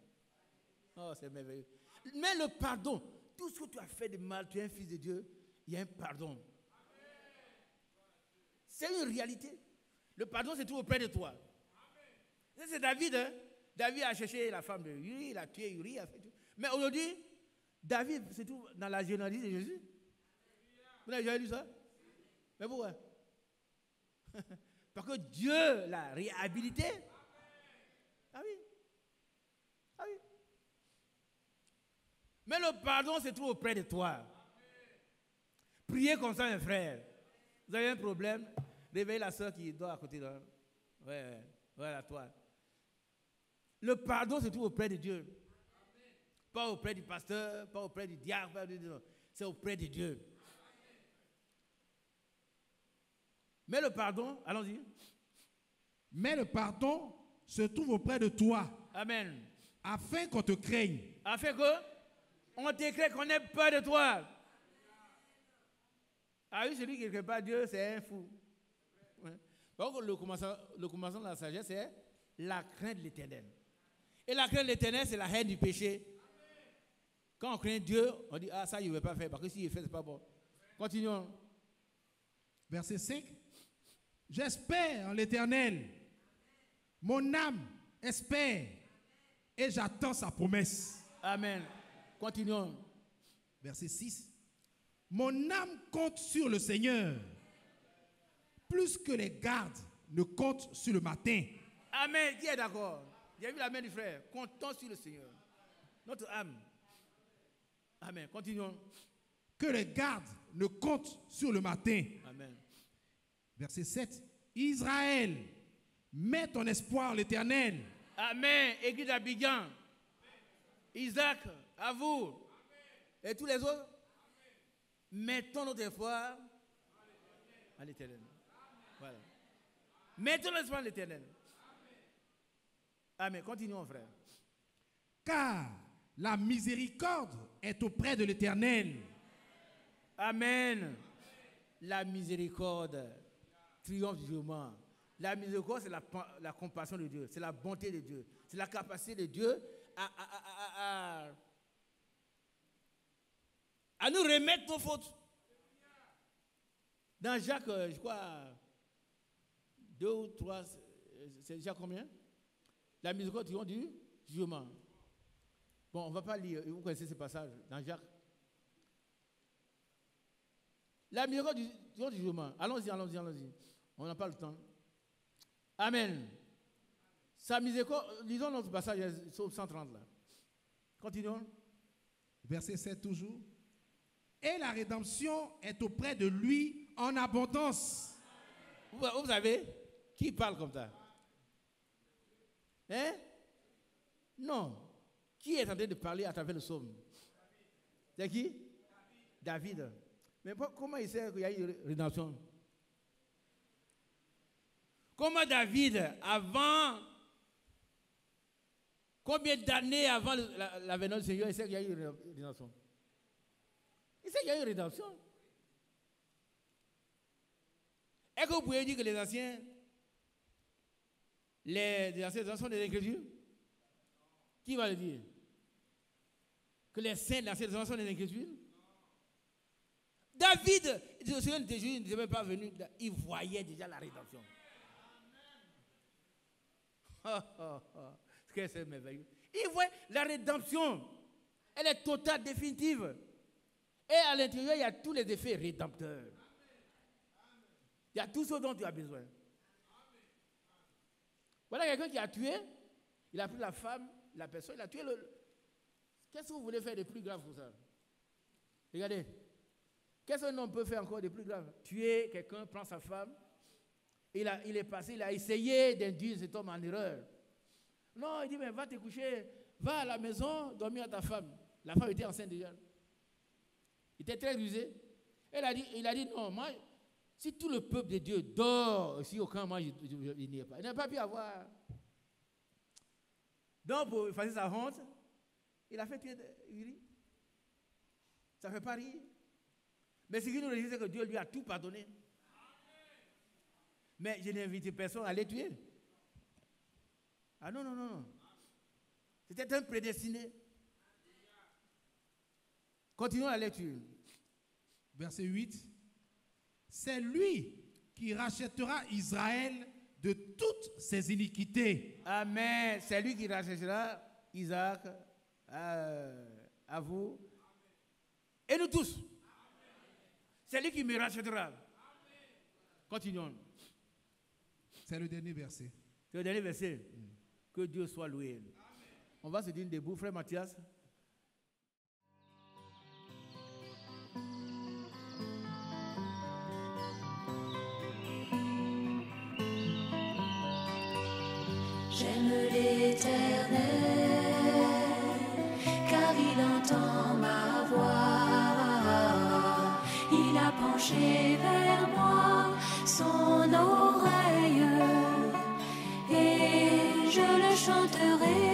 Oh, c'est merveilleux. Mais le pardon, tout ce que tu as fait de mal, tu es un fils de Dieu, il y a un pardon. C'est une réalité. Le pardon se trouve auprès de toi. C'est David. Hein? David a cherché la femme de Uri, il a tué Uri, il a fait tout. Mais aujourd'hui, David se trouve dans la généalogie de Jésus. Vous n'avez jamais lu ça? Mais pourquoi? Parce que Dieu l'a réhabilité. Ah oui. Ah oui. Mais le pardon se trouve auprès de toi. Priez comme ça, mes frères. Vous avez un problème, réveillez la soeur qui dort à côté de là. Ouais, voilà, toi. Le pardon se trouve auprès de Dieu. Pas auprès du pasteur, pas auprès du diable, c'est auprès de Dieu. Mais le pardon, allons-y. Mais le pardon se trouve auprès de toi. Amen. Afin qu'on te craigne. Afin qu'on te craigne, qu'on ait peur de toi. Ah oui, celui qui ne crée pas Dieu, c'est un fou. Ouais. Donc le commencement de la sagesse, c'est la crainte de l'Éternel. Et la crainte de l'Éternel, c'est la haine du péché. Quand on craint Dieu, on dit, ah ça, il ne veut pas faire, parce que s'il fait, ce n'est pas bon. Continuons. Verset 5. J'espère en l'Éternel. Mon âme espère et j'attends sa promesse. Amen. Continuons. Verset 6. Mon âme compte sur le Seigneur, plus que les gardes ne comptent sur le matin. Amen. Qui est d'accord? J'ai vu la main du frère. Comptons sur le Seigneur. Notre âme. Amen. Continuons. Que les gardes ne comptent sur le matin. Amen. Verset 7. Israël, mets ton espoir en l'Éternel. Amen. Église d'Abidjan. Isaac, à vous. Et tous les autres. Mettons notre espoir à l'Éternel. Voilà. Mettons notre espoir à l'Éternel. Amen. Continuons, frère. Car la miséricorde est auprès de l'Éternel. Amen. La miséricorde triomphe du jugement. La miséricorde, c'est la compassion de Dieu. C'est la bonté de Dieu. C'est la capacité de Dieu à nous remettre nos fautes. Dans Jacques, je crois, 2 ou 3, c'est Jacques combien? La miséricorde triomphe du jugement. Bon, on ne va pas lire, vous connaissez ce passage dans Jacques. La miséricorde triomphe du jugement. Allons-y. On n'a pas le temps. Amen. Sa miséricorde, lisons notre passage, Psaume 130 là. Continuons. Verset 7 toujours. Et la rédemption est auprès de lui en abondance. Vous savez, qui parle comme ça? Hein? Non. Qui est en train de parler à travers le psaume? C'est qui? David. Mais comment il sait qu'il y a eu rédemption? Comment David, combien d'années avant l'avènement du Seigneur, il sait qu'il y a eu rédemption? Il sait qu'il y a eu rédemption. Est-ce que vous pouvez dire que les anciens sont des Écritures? Qui va le dire? Que les saints de l'Ancien sont des Écritures? David, le Seigneur n'était même pas venu, il voyait déjà la rédemption. C'est merveilleux. Il voit la rédemption. Elle est totale, définitive. Et à l'intérieur, il y a tous les effets rédempteurs. Il y a tout ce dont tu as besoin. Voilà quelqu'un qui a tué, il a pris la femme, la personne, il a tué le... Qu'est-ce que vous voulez faire de plus grave pour ça? Regardez. Qu'est-ce qu'un homme peut faire encore de plus grave? Tuer quelqu'un, prendre sa femme. Il est passé, il a essayé d'induire cet homme en erreur. Non, il dit, mais va te coucher, va à la maison, dormir à ta femme. La femme était enceinte déjà. Il était très rusé. Il a dit, non, moi, si tout le peuple de Dieu dort, si aucun moi, je n'irai pas. Il n'a pas pu avoir. Donc, pour effacer sa honte, il a fait tuer Uri. Ça ne fait pas rire. Mais ce qui nous dit, c'est que Dieu lui a tout pardonné. Mais je n'ai invité personne à les tuer. Ah non, non, non, non. C'était un prédestiné. Continuons à la lecture. Verset 8. C'est lui qui rachètera Israël de toutes ses iniquités. Amen. C'est lui qui rachètera Isaac à vous et nous tous. C'est lui qui me rachètera. Continuons. C'est le dernier verset. C'est le dernier verset. Que Dieu soit loué. Amen. On va se dire debout, frère Mathias. J'aime l'Éternel, car il entend ma voix. Il a penché vers moi son oreille, et je le chanterai.